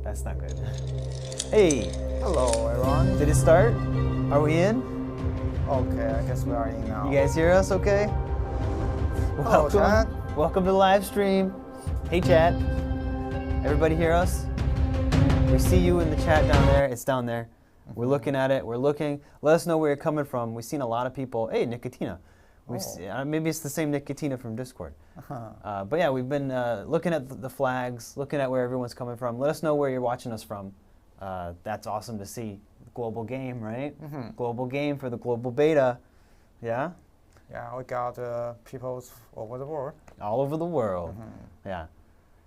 That's not good. Hey, Hello, everyone. did it start? Are we in? Okay, I guess we are in now. You guys hear us okay? Hello, chat. Welcome to the live stream. Hey, chat. Everybody hear us? We see you in the chat down there. It's down there. We're looking at it. We're looking. Let us know where you're coming from. We've seen a lot of people. Hey, Nicotina. Maybe it's the same Nicotina from Discord. But yeah, we've been looking at the flags, looking at where everyone's coming from. Let us know where you're watching us from. That's awesome to see. Global game, right? Global game for the global beta. Yeah? Yeah, we got people over the world. All over the world. Yeah.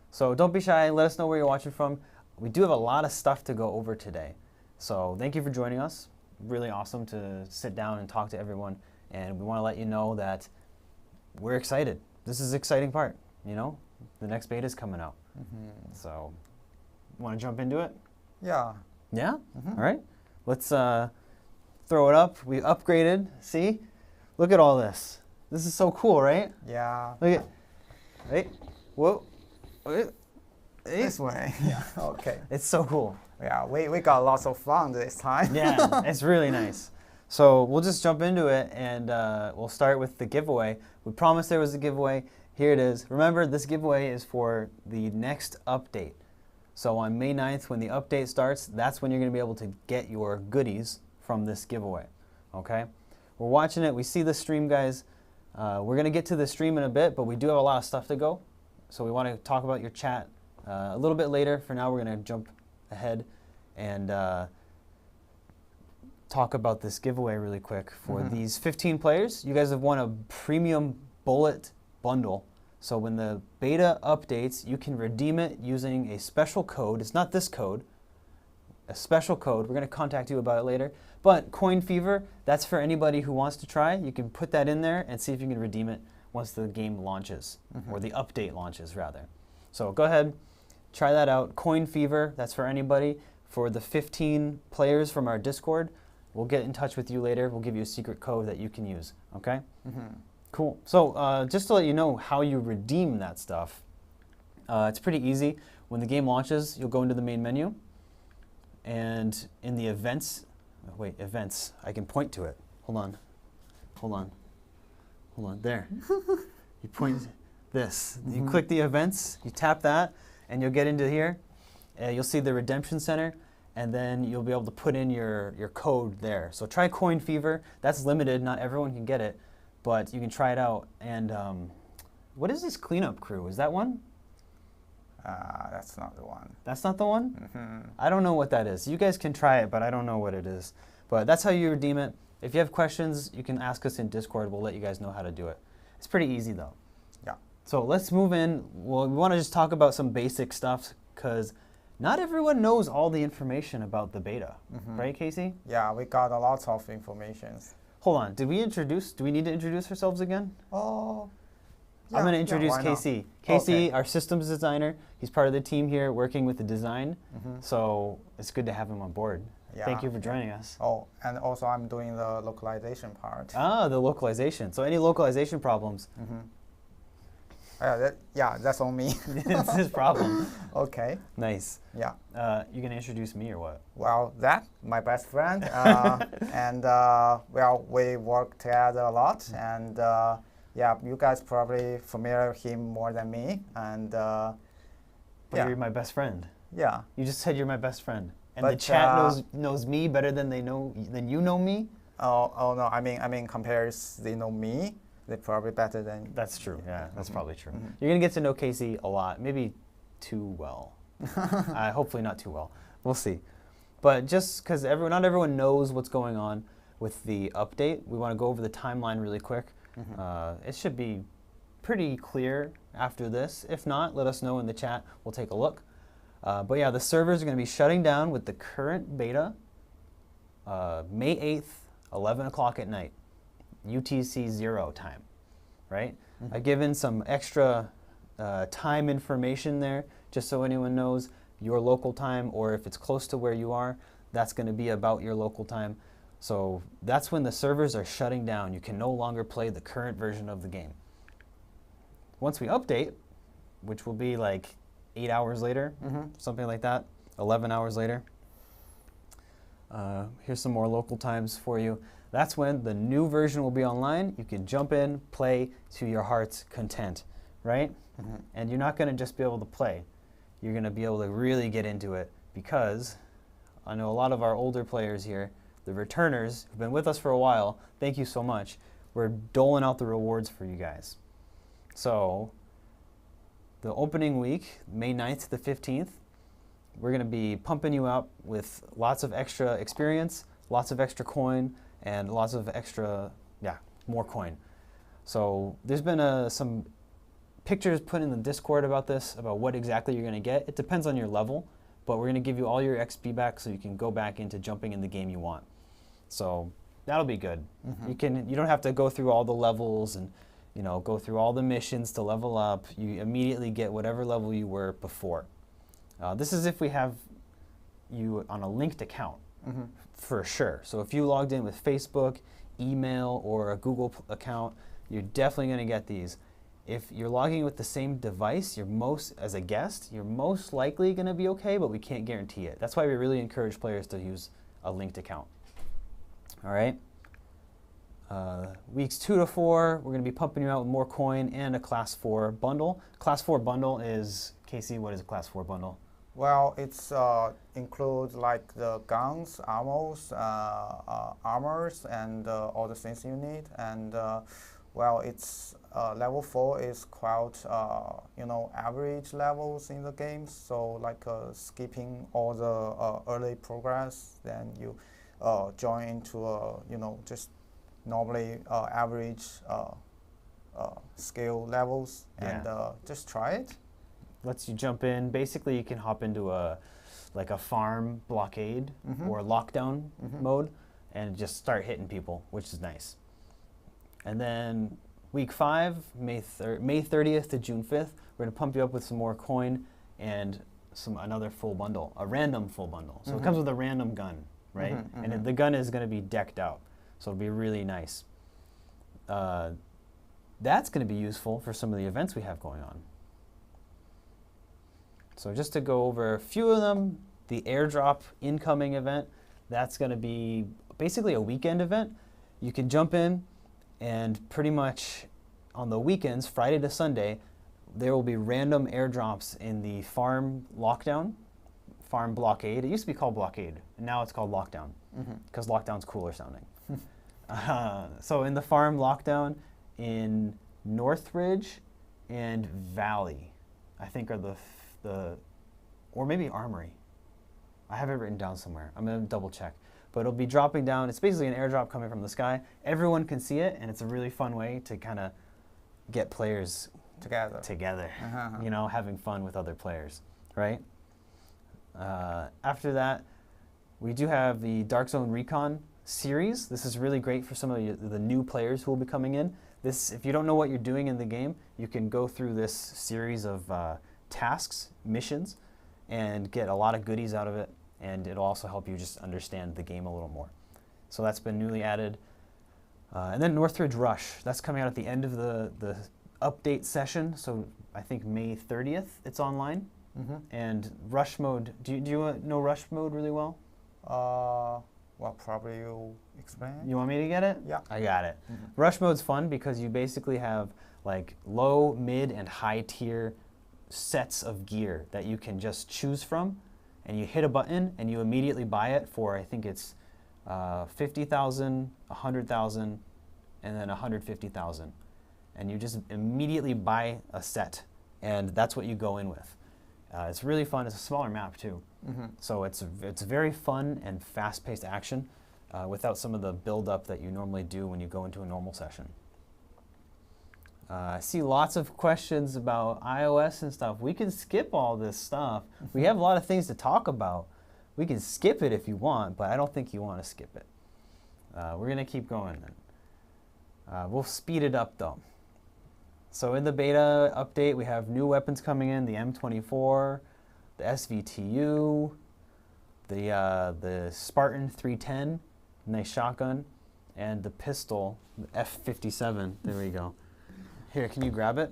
So don't be shy. Let us know where you're watching from. We do have a lot of stuff to go over today. So thank you for joining us. Really awesome to sit down and talk to everyone. And we want to let you know that we're excited. This is the exciting part, you know? The next beta is coming out. So, want to jump into it? Yeah. Yeah? All right. Let's throw it up. We upgraded. See? Look at all this. This is so cool, right? Yeah. Look at, hey, whoa, hey. This way. Yeah. Okay. It's so cool. Yeah, we got lots of fun this time. Yeah, it's really nice. So we'll just jump into it, and we'll start with the giveaway. We promised there was a giveaway. Here it is. Remember, this giveaway is for the next update. So on May 9th, when the update starts, that's when you're going to be able to get your goodies from this giveaway. Okay? We're watching it. We see the stream, guys. We're going to get to the stream in a bit, but we do have a lot of stuff to go. So we want to talk about your chat a little bit later. For now, we're going to jump ahead and talk about this giveaway really quick. For these 15 players, you guys have won a premium bullet bundle. So when the beta updates, you can redeem it using a special code. It's not this code, a special code. We're going to contact you about it later. But Coin Fever, that's for anybody who wants to try. You can put that in there and see if you can redeem it once the game launches, or the update launches, rather. So go ahead, try that out. Coin Fever, that's for anybody. For the 15 players from our Discord, we'll get in touch with you later. We'll give you a secret code that you can use, okay? Cool. So just to let you know how you redeem that stuff, it's pretty easy. When the game launches, you'll go into the main menu, and in the events, events, I can point to it. Hold on, there. You point this. You click the events, you tap that, and you'll get into here. You'll see the Redemption Center, and then you'll be able to put in your code there. So try Coin Fever. That's limited. Not everyone can get it, but you can try it out. And what is this cleanup crew? Is that one? That's not the one. That's not the one? I don't know what that is. You guys can try it, but I don't know what it is. But that's how you redeem it. If you have questions, you can ask us in Discord. We'll let you guys know how to do it. It's pretty easy, though. Yeah. So let's move in. Well, we want to just talk about some basic stuff, because not everyone knows all the information about the beta. Right, Casey? Yeah, we got a lot of information. Hold on. Do we need to introduce ourselves again? Oh. I'm going to introduce why not? Casey. Casey, Okay. our systems designer. He's part of the team here working with the design. So it's good to have him on board. Yeah. Thank you for joining us. Oh, and also I'm doing the localization part. Ah, the localization. So any localization problems, That's on me. it's his problem. Okay. Nice. Yeah. You going to introduce me or what? Well, my best friend, and we work together a lot, and you guys probably familiar with him more than me, and But you're my best friend. Yeah. You just said you're my best friend, and But, the chat knows me better than you know me. Oh no, I mean compares they know me, they're probably better than. That's true. Yeah, that's probably true. You're gonna get to know Casey a lot, maybe too well. Hopefully not too well. We'll see. But just because not everyone knows what's going on with the update, we want to go over the timeline really quick. It should be pretty clear after this. If not, let us know in the chat. We'll take a look. But yeah, the servers are going to be shutting down with the current beta May 8th, 11 o'clock at night, UTC 0 time, right? I've given some extra time information there, just so anyone knows your local time, or if it's close to where you are, that's going to be about your local time. So that's when the servers are shutting down. You can no longer play the current version of the game. Once we update, which will be like 8 hours later, something like that, 11 hours later. Here's some more local times for you. That's when the new version will be online. You can jump in, play to your heart's content, right? And you're not going to just be able to play. You're going to be able to really get into it, because I know a lot of our older players here, the returners who've been with us for a while, thank you so much. We're doling out the rewards for you guys. So the opening week, May 9th to the 15th, we're going to be pumping you up with lots of extra experience, lots of extra coin, and lots of extra, more coin. So there's been some pictures put in the Discord about this, about what exactly you're going to get. It depends on your level, but we're going to give you all your XP back so you can go back into jumping in the game you want. So that'll be good. You don't have to go through all the levels and go through all the missions to level up. You immediately get whatever level you were before. This is if we have you on a linked account, for sure. So if you logged in with Facebook, email, or a Google account, you're definitely going to get these. If you're logging with the same device, as a guest, you're most likely going to be okay, but we can't guarantee it. That's why we really encourage players to use a linked account. All right. Weeks 2 to 4, we're going to be pumping you out with more coin and a Class 4 bundle. Class 4 bundle is, Casey, what is a Class 4 bundle? Well, it's includes like the guns, armors, and all the things you need. And well, it's level 4 is quite average levels in the game. So like skipping all the early progress, then you join into just normally average skill levels, and just try it. Lets you jump in. Basically, you can hop into a farm blockade or lockdown mode and just start hitting people, which is nice. And then week 5, May 30th to June 5th, we're going to pump you up with some more coin and another full bundle, a random full bundle. So it comes with a random gun, right? And the gun is going to be decked out, so it'll be really nice. That's going to be useful for some of the events we have going on. So just to go over a few of them, the airdrop incoming event, that's going to be basically a weekend event. You can jump in, and pretty much on the weekends, Friday to Sunday, there will be random airdrops in the farm lockdown, farm blockade. It used to be called blockade, and now it's called lockdown, because lockdown's cooler sounding. So in the farm lockdown in Northridge and Valley, I think are or maybe Armory. I have it written down somewhere. I'm going to double check. But it'll be dropping down. It's basically an airdrop coming from the sky. Everyone can see it, and it's a really fun way to kind of get players together. Having fun with other players, right? After that, we do have the Dark Zone Recon series. This is really great for some of the new players who will be coming in. If you don't know what you're doing in the game, you can go through this series of tasks, missions, and get a lot of goodies out of it, and it'll also help you just understand the game a little more. So that's been newly added. And then Northridge Rush, that's coming out at the end of the update session, so I think May 30th it's online. And Rush Mode, do you know Rush Mode really well? Well, probably you explain. You want me to get it? Yeah. I got it. Rush Mode's fun because you basically have like low, mid, and high tier sets of gear that you can just choose from, and you hit a button and you immediately buy it for, I think it's 50,000, 100,000, and then 150,000, and you just immediately buy a set, and that's what you go in with. It's really fun. It's a smaller map too, so it's very fun and fast-paced action without some of the build-up that you normally do when you go into a normal session. I see lots of questions about iOS and stuff. We can skip all this stuff. We have a lot of things to talk about. We can skip it if you want, but I don't think you want to skip it. We're going to keep going then. We'll speed it up though. So in the beta update, we have new weapons coming in, the M24, the SVTU, the Spartan 310, nice shotgun, and the pistol, the F57. There we go. Here, can you grab it?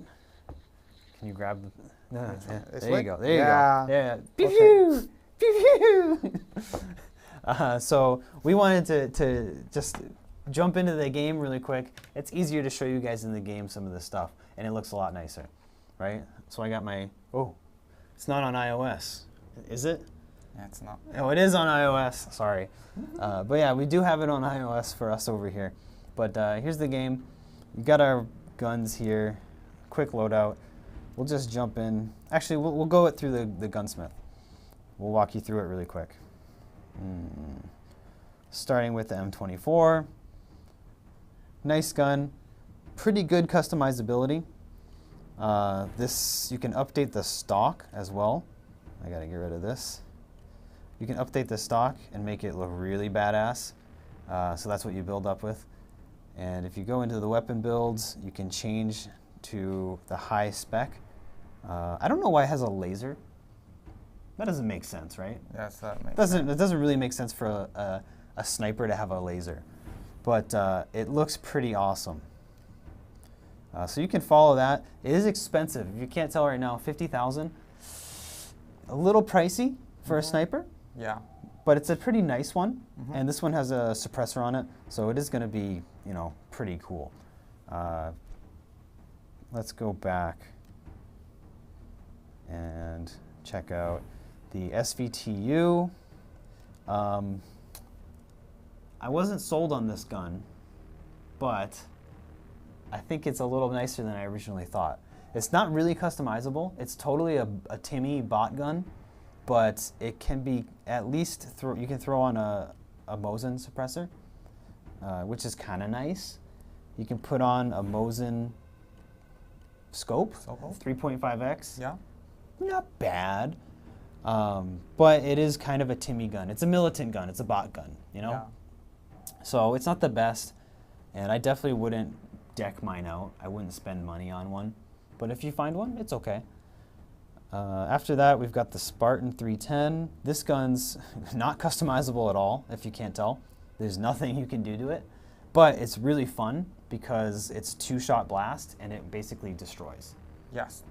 Can you grab the... No, yeah. There you go. There you go. Yeah. Pew! Pew, pew. So we wanted to just jump into the game really quick. It's easier to show you guys in the game some of this stuff, and it looks a lot nicer, right? So I got my, oh, it's not on iOS. Is it? Yeah, it's not. Oh, it is on iOS. Sorry. But yeah, we do have it on iOS for us over here. But here's the game. We got our guns here. Quick loadout. We'll just jump in. Actually, we'll go it through the gunsmith. We'll walk you through it really quick. Starting with the M24. Nice gun. Pretty good customizability. This, you can update the stock as well. I gotta get rid of this. You can update the stock and make it look really badass. So that's what you build up with. And if you go into the weapon builds, you can change to the high spec. I don't know why it has a laser. That doesn't make sense, right? Yes, that makes sense. It doesn't really make sense for a sniper to have a laser. But it looks pretty awesome. So you can follow that. It is expensive. If you can't tell right now, 50,000. A little pricey for a sniper. Yeah. But it's a pretty nice one. And this one has a suppressor on it. So it is going to be, pretty cool. Let's go back and check out the SVTU. I wasn't sold on this gun, but I think it's a little nicer than I originally thought. It's not really customizable. It's totally a Timmy bot gun, but it can be at least, you can throw on a Mosin suppressor, which is kind of nice. You can put on a Mosin scope, 3.5x. Yeah. Not bad. But it is kind of a Timmy gun. It's a militant gun. It's a bot gun, Yeah. So it's not the best, and I definitely wouldn't deck mine out. I wouldn't spend money on one. But if you find one, it's okay. After that, we've got the Spartan 310. This gun's not customizable at all, if you can't tell. There's nothing you can do to it. But it's really fun because it's 2-shot blast, and it basically destroys. Yes.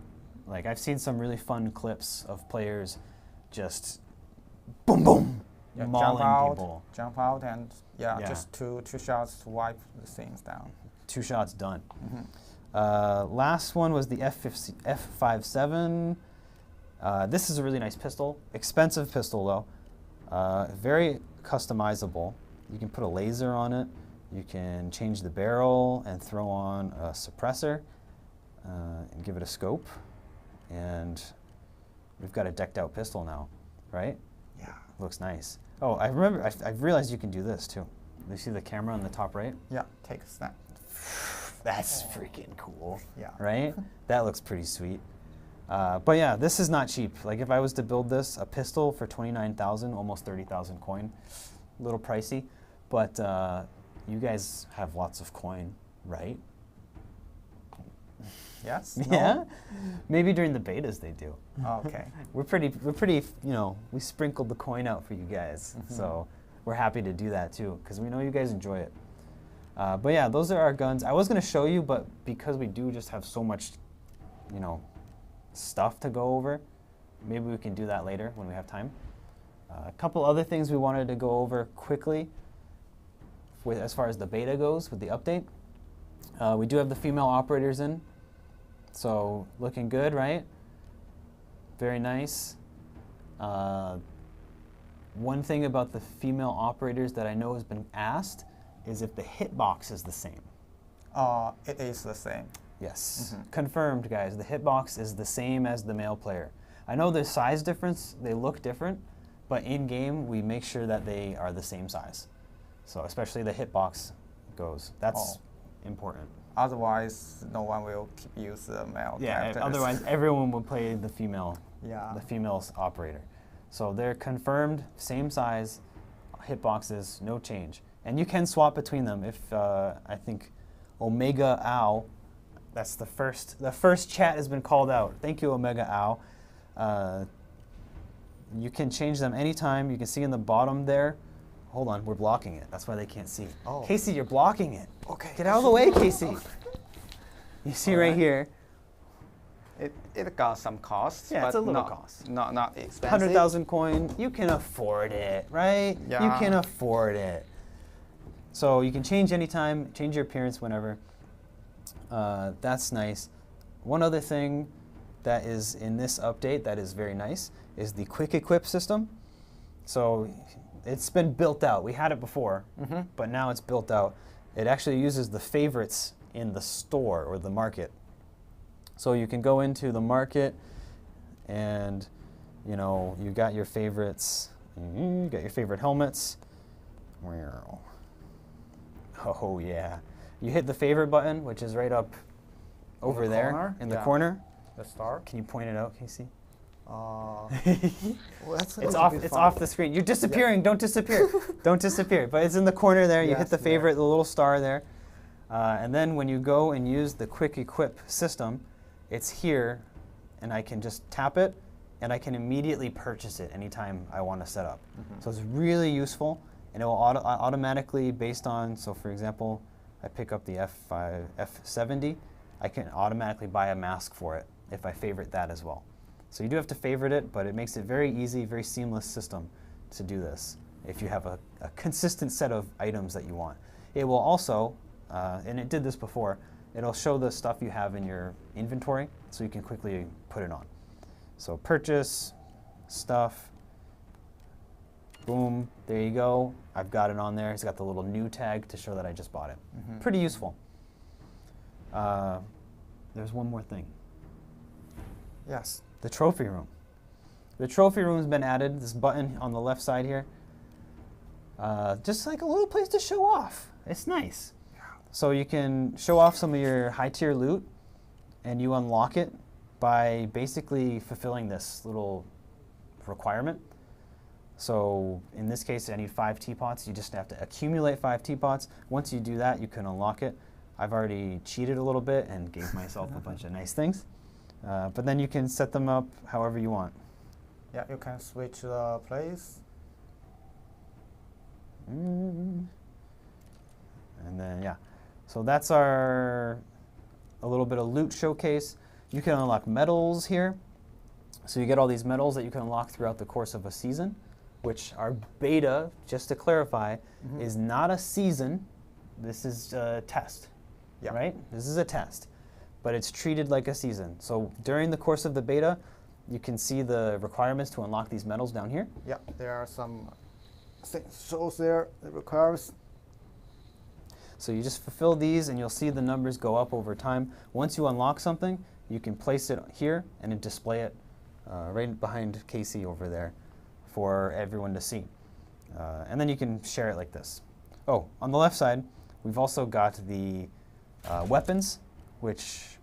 Like, I've seen some really fun clips of players just boom, boom, mauling people. Jump out, and just two shots to wipe the things down. 2 shots done. Last one was the F57. This is a really nice pistol. Expensive pistol, though. Very customizable. You can put a laser on it. You can change the barrel and throw on a suppressor and give it a scope. And we've got a decked out pistol now, right? Yeah. Looks nice. Oh, I remember, I've realized you can do this too. You see the camera on the top right? Yeah, take a snap. That's freaking cool. Yeah. Right? That looks pretty sweet. But yeah, this is not cheap. Like, if I was to build this, a pistol for 29,000, almost 30,000 coin, a little pricey. But you guys have lots of coin, right? Yes? Yeah? No? Maybe during the betas they do. Okay. We're pretty, we sprinkled the coin out for you guys. So we're happy to do that too, because we know you guys enjoy it. But yeah, those are our guns. I was going to show you, but because we do just have so much, stuff to go over, maybe we can do that later when we have time. A couple other things we wanted to go over quickly as far as the beta goes with the update. We do have the female operators in. So looking good, right? Very nice. One thing about the female operators that I know has been asked is if the hitbox is the same. It is the same. Yes. Confirmed, guys. The hitbox is the same as the male player. I know there's size difference. They look different. But in-game, we make sure that they are the same size. So especially the hitbox goes. That's important. Otherwise, no one will use the male characters. Otherwise everyone would play the female, the female operator. So they're confirmed, same size, hitboxes, no change. And you can swap between them if, I think, Omega Ow, that's the first chat has been called out. Thank you, Omega Ow. You can change them anytime. You can see in the bottom there. Hold on, we're blocking it. That's why they can't see. Oh. Casey, you're blocking it. Okay. Get out of the way, Casey. You see right here. It got some costs, Yeah, but it's a little not, cost. Not expensive. 100,000 coin, you can afford it, right? Yeah. You can afford it. So you can change anytime, change your appearance whenever. That's nice. One other thing that is in this update that is very nice is the quick equip system. So it's been built out. We had it before, but now it's built out. It actually uses the favorites in the store or the market. So you can go into the market and you got your favorites. You got your favorite helmets. Oh yeah. You hit the favorite button, which is right up over there in the corner. The star. Can you point it out, Casey? Well, It's off the screen. You're disappearing. Don't disappear. Don't disappear. But it's in the corner there. You hit the favorite, the little star there. And then when you go and use the quick equip system, it's here, and I can just tap it, and I can immediately purchase it anytime I want to set up. So it's really useful, and it will automatically, based on, so for example, I pick up the F70, I can automatically buy a mask for it if I favorite that as well. So you do have to favorite it, but it makes it very easy, very seamless system to do this if you have a consistent set of items that you want. It will also, and it did this before, it'll show the stuff you have in your inventory so you can quickly put it on. So purchase, stuff, boom, there you go. I've got it on there. It's got the little new tag to show that I just bought it. Pretty useful. There's one more thing. Yes. The trophy room. The trophy room's been added, this button on the left side here. Just like a little place to show off. It's nice. So you can show off some of your high tier loot, and you unlock it by basically fulfilling this little requirement. So in this case, I need 5 teapots. You just have to accumulate 5 teapots. Once you do that, you can unlock it. I've already cheated a little bit and gave myself a bunch of nice things. But then you can set them up however you want. Yeah, you can switch the place. And then, yeah. So that's a little bit of loot showcase. You can unlock medals here. So you get all these medals that you can unlock throughout the course of a season, which our beta, just to clarify, is not a season. This is a test, right? This is a test, but it's treated like a season. So during the course of the beta, you can see the requirements to unlock these medals down here. Yeah, there are some things shows there that requires. So you just fulfill these and you'll see the numbers go up over time. Once you unlock something, you can place it here and then display it right behind Casey over there for everyone to see. And then you can share it like this. Oh, on the left side, we've also got the weapons, which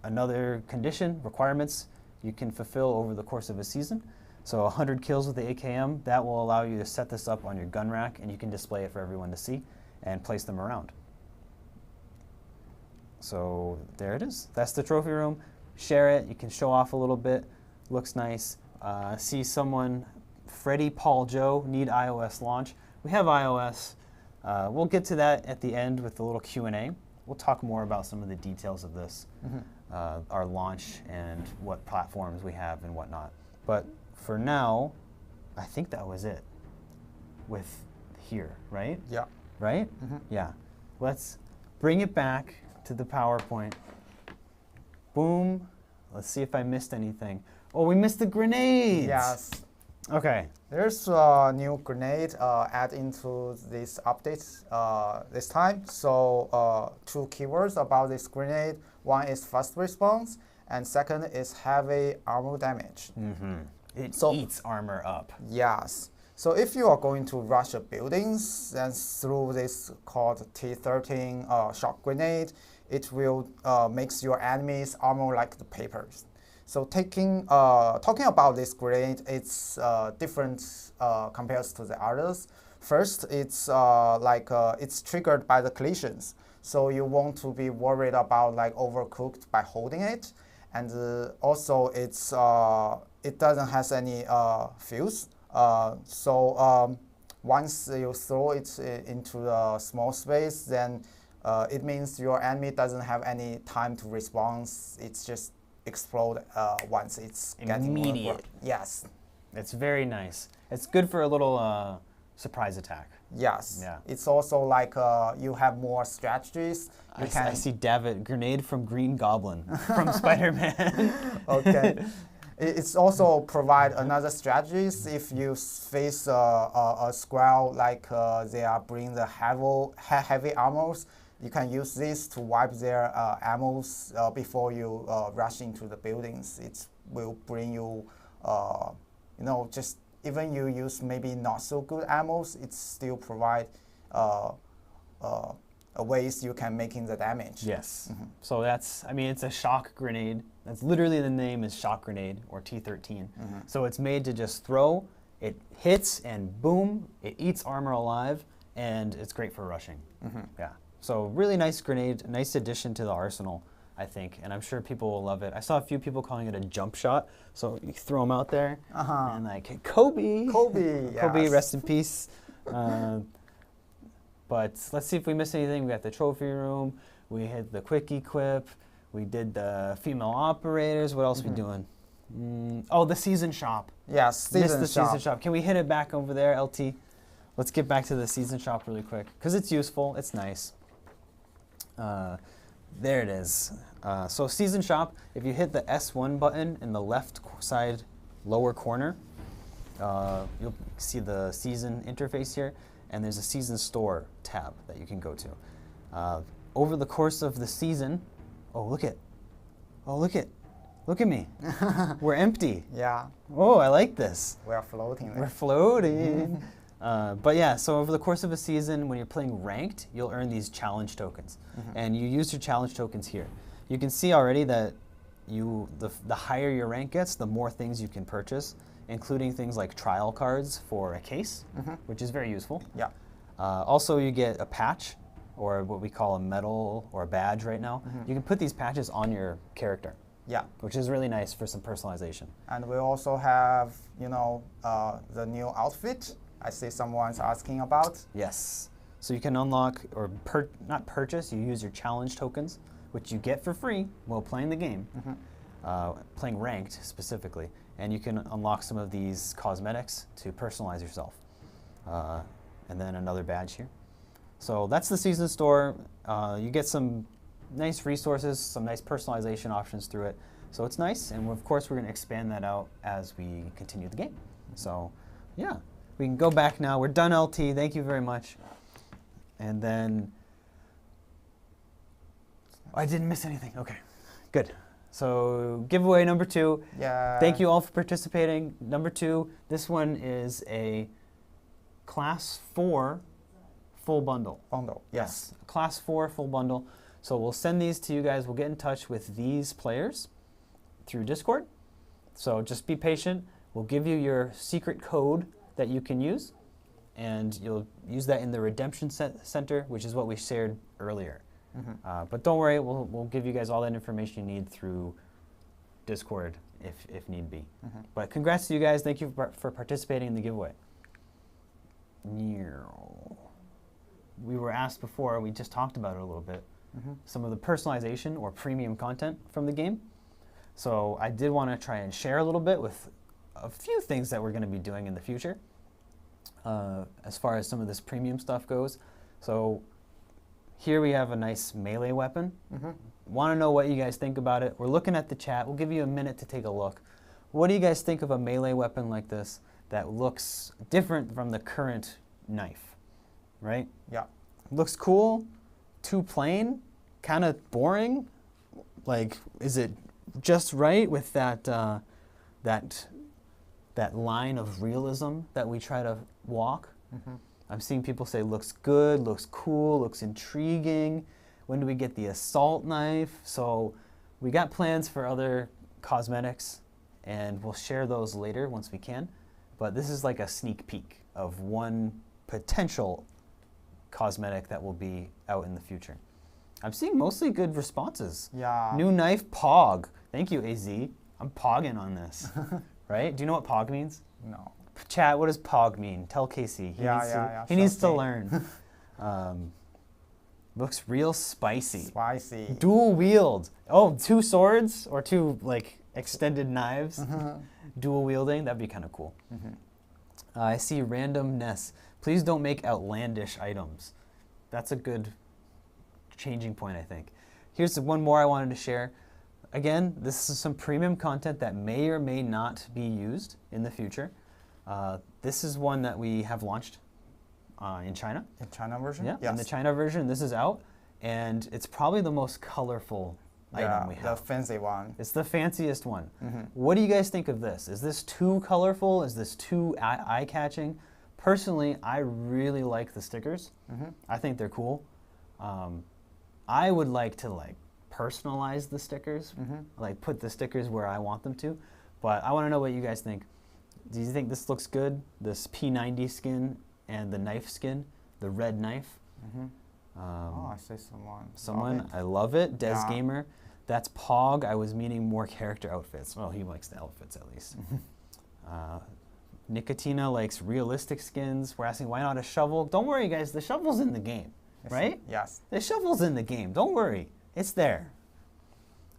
another condition, requirements, you can fulfill over the course of a season. So 100 kills with the AKM, that will allow you to set this up on your gun rack and you can display it for everyone to see and place them around. So there it is. That's the trophy room. Share it. You can show off a little bit. Looks nice. See someone, Freddie, Paul, Joe, need iOS launch. We have iOS. We'll get to that at the end with the little Q&A. We'll talk more about some of the details of this, our launch and what platforms we have and whatnot. But for now, I think that was it with here, right? Yeah. Right? Yeah. Let's bring it back to the PowerPoint. Boom. Let's see if I missed anything. Oh, we missed the grenades. Yes. Okay. There's a new grenade add into this update this time. So 2 keywords about this grenade. One is fast response, and second is heavy armor damage. It eats armor up. Yes. So if you are going to rush a buildings, then through this called T13 shock grenade, it will makes your enemies armor like the papers. So talking about this grenade, it's different compared to the others. First, it's it's triggered by the collisions, so you won't to be worried about like overcooked by holding it, and also it doesn't has any fuse. So once you throw it into the small space, then it means your enemy doesn't have any time to respond. It's just explode once it's getting immediate. Yes. It's very nice. It's good for a little surprise attack. Yes. Yeah. It's also like you have more strategies. I see David, grenade from Green Goblin from Spider-Man. Okay. It's also provide another strategies if you face a squirrel like they are bringing the heavy armors. You can use this to wipe their ammos before you rush into the buildings. It will bring you, just even you use maybe not so good ammos, it still provide ways you can making the damage. Yes. Mm-hmm. So it's a shock grenade. That's literally the name is shock grenade or T-13. Mm-hmm. So it's made to just throw, it hits and boom, it eats armor alive, and it's great for rushing. Mm-hmm. Yeah. So really nice grenade, nice addition to the arsenal, I think, and I'm sure people will love it. I saw a few people calling it a jump shot, so you throw them out there, and like, hey, Kobe, yes. Kobe, rest in peace. But let's see if we missed anything. We got the trophy room, we hit the quick equip, we did the female operators. What else are we doing? The season shop. Yes, season shop. Can we hit it back over there, LT? Let's get back to the season shop really quick, because it's useful, it's nice. There it is. So season shop, if you hit the S1 button in the left side lower corner, you'll see the season interface here, and there's a season store tab that you can go to. Over the course of the season, look at me. We're empty. Yeah. Oh, I like this. We're floating there. We're floating. But yeah, so over the course of a season, when you're playing ranked, you'll earn these challenge tokens. And you use your challenge tokens here. You can see already that the higher your rank gets, the more things you can purchase, including things like trial cards for a case, which is very useful. Yeah. Also, you get a patch, or what we call a medal or a badge right now. You can put these patches on your character. Yeah. Which is really nice for some personalization. And we also have, the new outfit. I see someone's asking about. Yes. So you can unlock, or not purchase, you use your challenge tokens, which you get for free while playing the game, playing ranked specifically. And you can unlock some of these cosmetics to personalize yourself. And then another badge here. So that's the season store. You get some nice resources, some nice personalization options through it. So it's nice, and of course we're going to expand that out as we continue the game. So yeah, we can go back now. We're done, LT. Thank you very much. And then, I didn't miss anything. Okay, good. So giveaway number 2. Yeah. Thank you all for participating. Number 2, this one is a Class 4 full bundle. Yes. Class 4 full bundle. So we'll send these to you guys. We'll get in touch with these players through Discord. So just be patient. We'll give you your secret code that you can use, and you'll use that in the redemption center, which is what we shared earlier. But don't worry, we'll give you guys all that information you need through Discord if need be. But congrats to you guys. Thank you for participating in the giveaway. We were asked before, we just talked about it a little bit, some of the personalization or premium content from the game. So I did want to try and share a little bit with a few things that we're going to be doing in the future as far as some of this premium stuff goes. So here we have a nice melee weapon. Want to know what you guys think about it. We're looking at the chat. We'll give you a minute to take a look. What do you guys think of a melee weapon like this that looks different from the current knife, right? Yeah. Looks cool, too plain, kind of boring. Like, is it just right with that that line of realism that we try to walk? I'm seeing people say looks good, looks cool, looks intriguing. When do we get the assault knife? So we got plans for other cosmetics, and we'll share those later once we can. But this is like a sneak peek of one potential cosmetic that will be out in the future. I'm seeing mostly good responses. Yeah. New knife, Pog. Thank you, AZ. I'm pogging on this. Right? Do you know what Pog means? No. Chat, what does Pog mean? Tell Casey. He needs to learn. Looks real spicy. Spicy. Dual wield. Oh, 2 swords or 2 like extended knives. Dual wielding. That'd be kind of cool. I see randomness. Please don't make outlandish items. That's a good changing point, I think. Here's one more I wanted to share. Again, this is some premium content that may or may not be used in the future. This is one that we have launched in China. In China version? Yeah, yes. in the China version, this is out, and it's probably the most colorful item we have. The fancy one. It's the fanciest one. What do you guys think of this? Is this too colorful? Is this too eye-catching? Personally, I really like the stickers. I think they're cool. I would like to personalize the stickers, like put the stickers where I want them to, but I want to know what you guys think. Do you think this looks good? This P90 skin and the knife skin, the red knife. Oh, I see someone. Someone, I love it. Des Gamer. That's Pog. I was meaning more character outfits. Well, he likes the outfits at least. Nicotina likes realistic skins. We're asking why not a shovel. Don't worry, guys. The shovel's in the game, right? Yes. The shovel's in the game. Don't worry. It's there.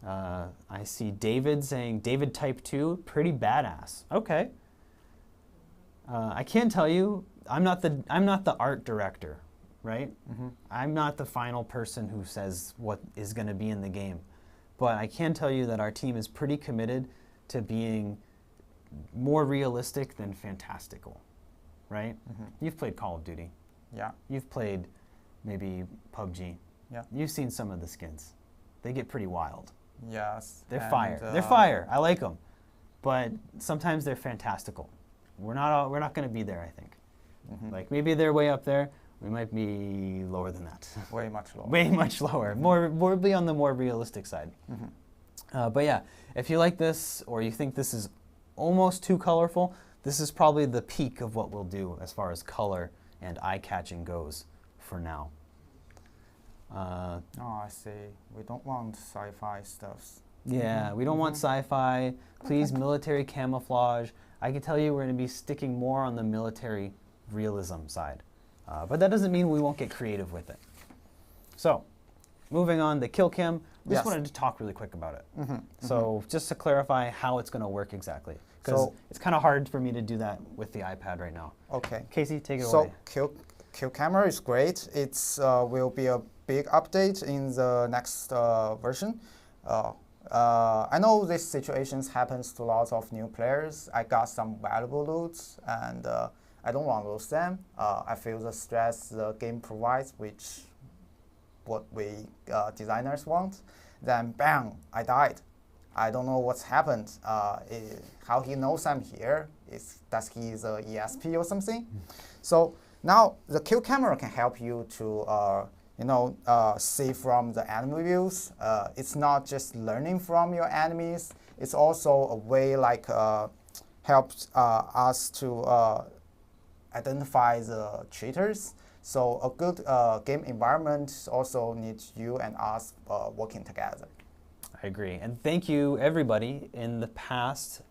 I see David saying, David Type 2, pretty badass. Okay. I can tell you, I'm not the art director, right? I'm not the final person who says what is going to be in the game. But I can tell you that our team is pretty committed to being more realistic than fantastical, right? You've played Call of Duty. Yeah. You've played maybe PUBG. Yeah. You've seen some of the skins. They get pretty wild. Yes. They're fire. They're fire. I like them. But sometimes they're fantastical. We're not going to be there, I think. Like maybe they're way up there. We might be lower than that. Way much lower. Way much lower. More be on the more realistic side. But yeah, if you like this or you think this is almost too colorful, this is probably the peak of what we'll do as far as color and eye-catching goes for now. Oh, I see. We don't want sci-fi stuff. Yeah, we don't want sci-fi. Please, military camouflage. I can tell you we're going to be sticking more on the military realism side. But that doesn't mean we won't get creative with it. So, moving on, the kill cam. We just wanted to talk really quick about it. So, just to clarify how it's going to work exactly. Because it's kind of hard for me to do that with the iPad right now. Okay. Casey, take it away. So, kill camera is great. It's will be a big update in the next version. I know this situation happens to lots of new players. I got some valuable loots, and I don't want to lose them. I feel the stress the game provides, which what we designers want. Then bang, I died. I don't know what's happened. How he knows I'm here? Does he is a ESP or something? So now the kill camera can help you to see from the enemy views. It's not just learning from your enemies. It's also a way helps us to identify the cheaters. So a good game environment also needs you and us working together. I agree. And thank you, everybody, in the past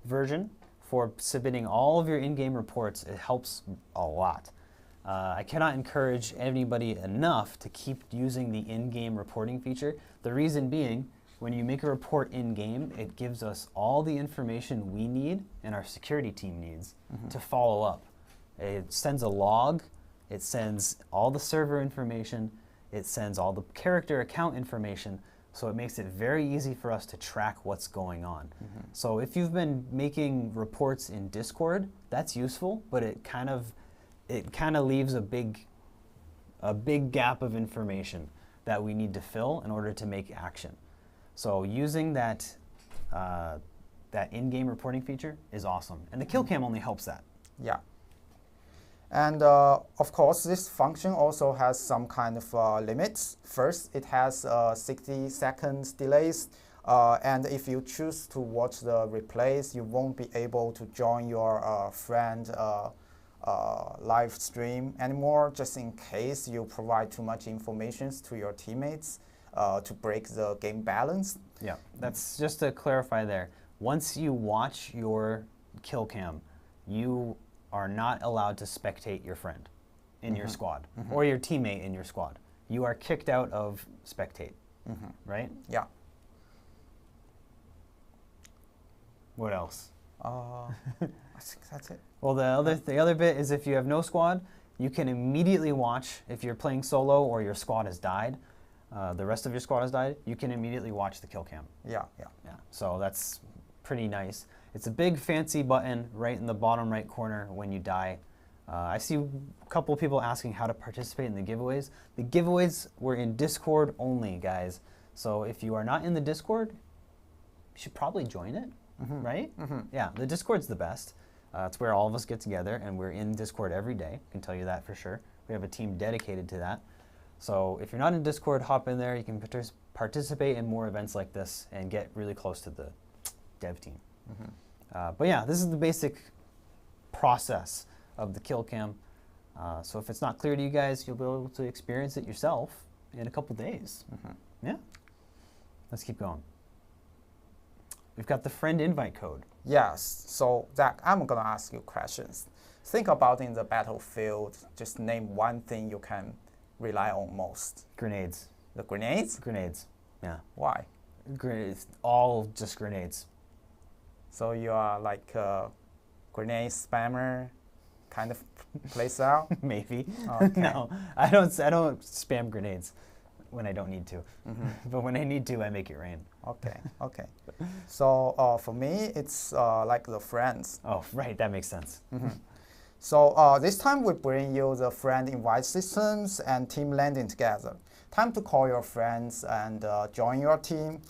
version for submitting all of your in-game reports. It helps a lot. I cannot encourage anybody enough to keep using the in-game reporting feature. The reason being, when you make a report in-game, it gives us all the information we need and our security team needs to follow up. It sends a log, it sends all the server information, it sends all the character account information, so it makes it very easy for us to track what's going on. So if you've been making reports in Discord, that's useful, but it kind of leaves a big gap of information that we need to fill in order to make action. So using that in-game reporting feature is awesome, and the kill cam only helps that. Yeah. And of course, this function also has some kind of limits. First, it has 60 seconds delays. And if you choose to watch the replays, you won't be able to join your friend live stream anymore, just in case you provide too much information to your teammates to break the game balance. Yeah, that's just to clarify there. Once you watch your kill cam, you are not allowed to spectate your friend. in your squad or your teammate in your squad. You are kicked out of spectate, right? Yeah. What else? I think that's it. Well, the other bit is if you have no squad, you can immediately watch if you're playing solo or your squad has died. The rest of your squad has died. You can immediately watch the kill cam. Yeah. So that's pretty nice. It's a big fancy button right in the bottom right corner when you die. I see a couple people asking how to participate in the giveaways. The giveaways were in Discord only, guys. So if you are not in the Discord, you should probably join it, right? Yeah, the Discord's the best. It's where all of us get together, and we're in Discord every day. I can tell you that for sure. We have a team dedicated to that. So if you're not in Discord, hop in there. You can participate in more events like this and get really close to the dev team. But yeah, this is the basic process of the kill cam. So if it's not clear to you guys, you'll be able to experience it yourself in a couple days. Yeah. Let's keep going. We've got the friend invite code. Yes. So Zach, I'm gonna ask you questions. Think about in the battlefield. Just name one thing you can rely on most. Grenades. The grenades? Grenades. Yeah. Why? Grenades. All just grenades. So you are like a grenade spammer kind of plays out? Maybe. Okay. No, I don't spam grenades when I don't need to. But when I need to, I make it rain. Okay. So for me, it's like the friends. Oh, right. That makes sense. So this time we bring you the friend invite systems and team landing together. Time to call your friends and join your team.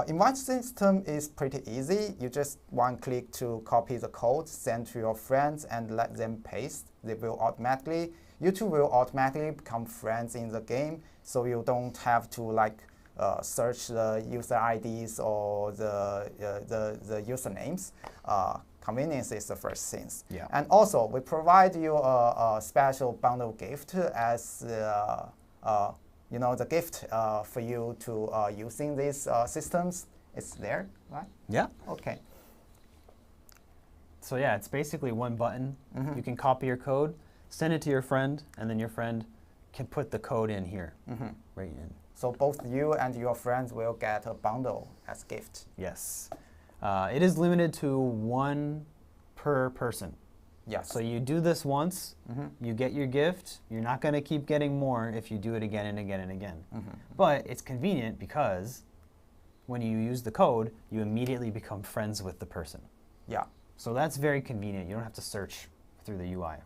Invite system is pretty easy. You just one click to copy the code, send to your friends, and let them paste. You two will automatically become friends in the game, so you don't have to search the user IDs or the usernames. Convenience is the first thing. Yeah. And also, we provide you a special bundle gift as the gift for you to using these systems. It's there, right? Yeah. Okay. So yeah, it's basically one button. You can copy your code, send it to your friend, and then your friend can put the code in here, right in. So both you and your friends will get a bundle as gift. Yes. It is limited to one per person. Yes. So you do this once, you get your gift. You're not going to keep getting more if you do it again and again and again. But it's convenient because when you use the code, you immediately become friends with the person. Yeah. So that's very convenient. You don't have to search through the UI.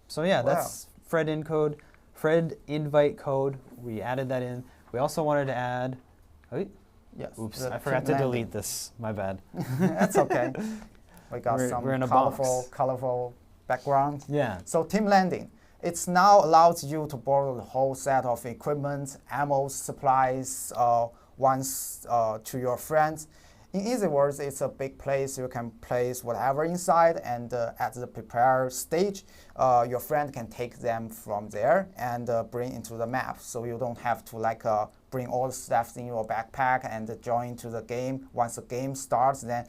So yeah, that's Fred invite code. We added that in. We also wanted to add. Yes. Oops, I forgot to delete this. My bad. That's okay. We got we're in a colorful background. Yeah. So team landing. It now allows you to borrow the whole set of equipment, ammo, supplies, once to your friends. In easy words, it's a big place. You can place whatever inside, and at the prepare stage, your friend can take them from there and bring into the map. So you don't have to bring all the stuff in your backpack and join to the game. Once the game starts, then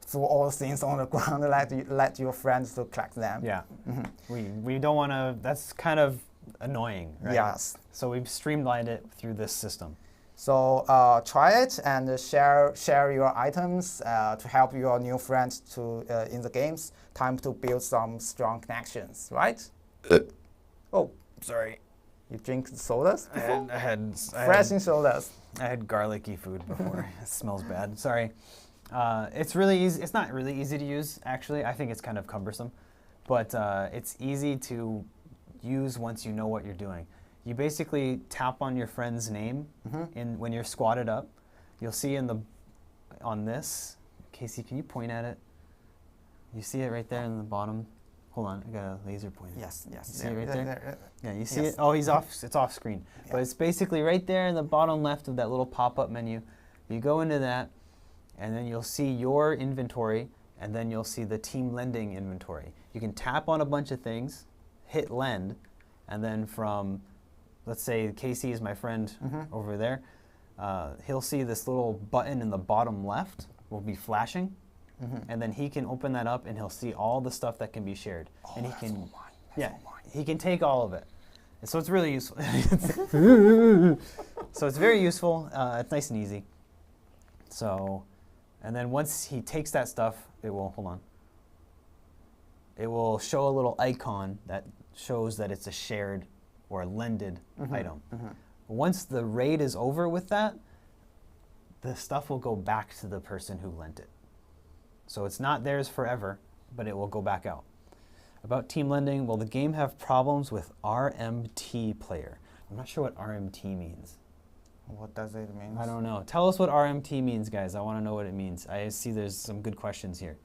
throw all the things on the ground and let your friends to collect them. Yeah. We don't want to. That's kind of annoying, right? Yes. So we've streamlined it through this system. So try it and share your items to help your new friends in the games. Time to build some strong connections, right? Oh, sorry. You drink sodas before? I had sodas. I had garlicky food before. It smells bad. Sorry. It's really easy. It's not really easy to use, actually. I think it's kind of cumbersome, but it's easy to use once you know what you're doing. You basically tap on your friend's name when you're squatted up. You'll see on this. Casey, can you point at it? You see it right there in the bottom. Hold on, I got a laser pointer. Yes. You see it right there? Yeah, you see it? Oh, it's off screen. Yeah. But it's basically right there in the bottom left of that little pop-up menu. You go into that, and then you'll see your inventory, and then you'll see the team lending inventory. You can tap on a bunch of things, hit lend, and then from, let's say Casey is my friend over there, he'll see this little button in the bottom left will be flashing, and then he can open that up and he'll see all the stuff that can be shared. Oh, and he can Yeah, he can take all of it. And so it's really useful. So it's very useful. It's nice and easy. So, and then once he takes that stuff, it will, hold on. It will show a little icon that shows that it's a shared or a lended item. Once the raid is over with that, the stuff will go back to the person who lent it. So it's not theirs forever, but it will go back out. About team lending, will the game have problems with RMT player? I'm not sure what RMT means. What does it mean? I don't know. Tell us what RMT means, guys. I want to know what it means. I see there's some good questions here.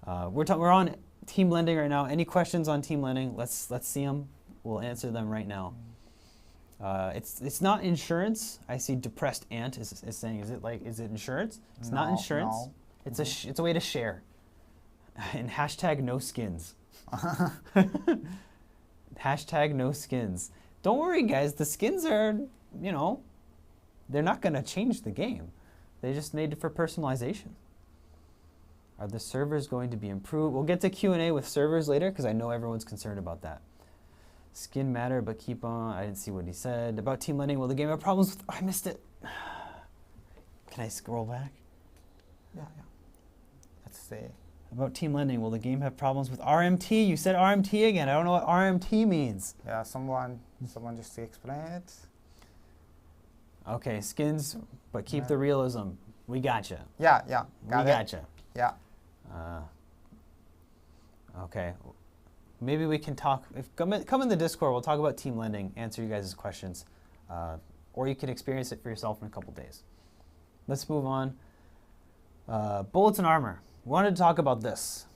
We're on team lending right now. Any questions on team lending? Let's see them. We'll answer them right now. It's not insurance. I see Depressed Ant is saying, is it insurance? It's not insurance. No. It's a way to share. And hashtag no skins. Hashtag no skins. Don't worry, guys. The skins are, they're not going to change the game. They just made it for personalization. Are the servers going to be improved? We'll get to Q&A with servers later because I know everyone's concerned about that. Skin matter, but keep on. I didn't see what he said. About team lending, will the game have problems with... I missed it. Can I scroll back? Yeah. Let's see. About team lending, will the game have problems with RMT? You said RMT again. I don't know what RMT means. Yeah, someone just explain it. Okay, skins, but keep the realism. We gotcha. Yeah. We gotcha. Yeah. Okay. Maybe we can talk. Come in the Discord. We'll talk about team lending, answer you guys' questions. Or you can experience it for yourself in a couple days. Let's move on. Bullets and armor. We wanted to talk about this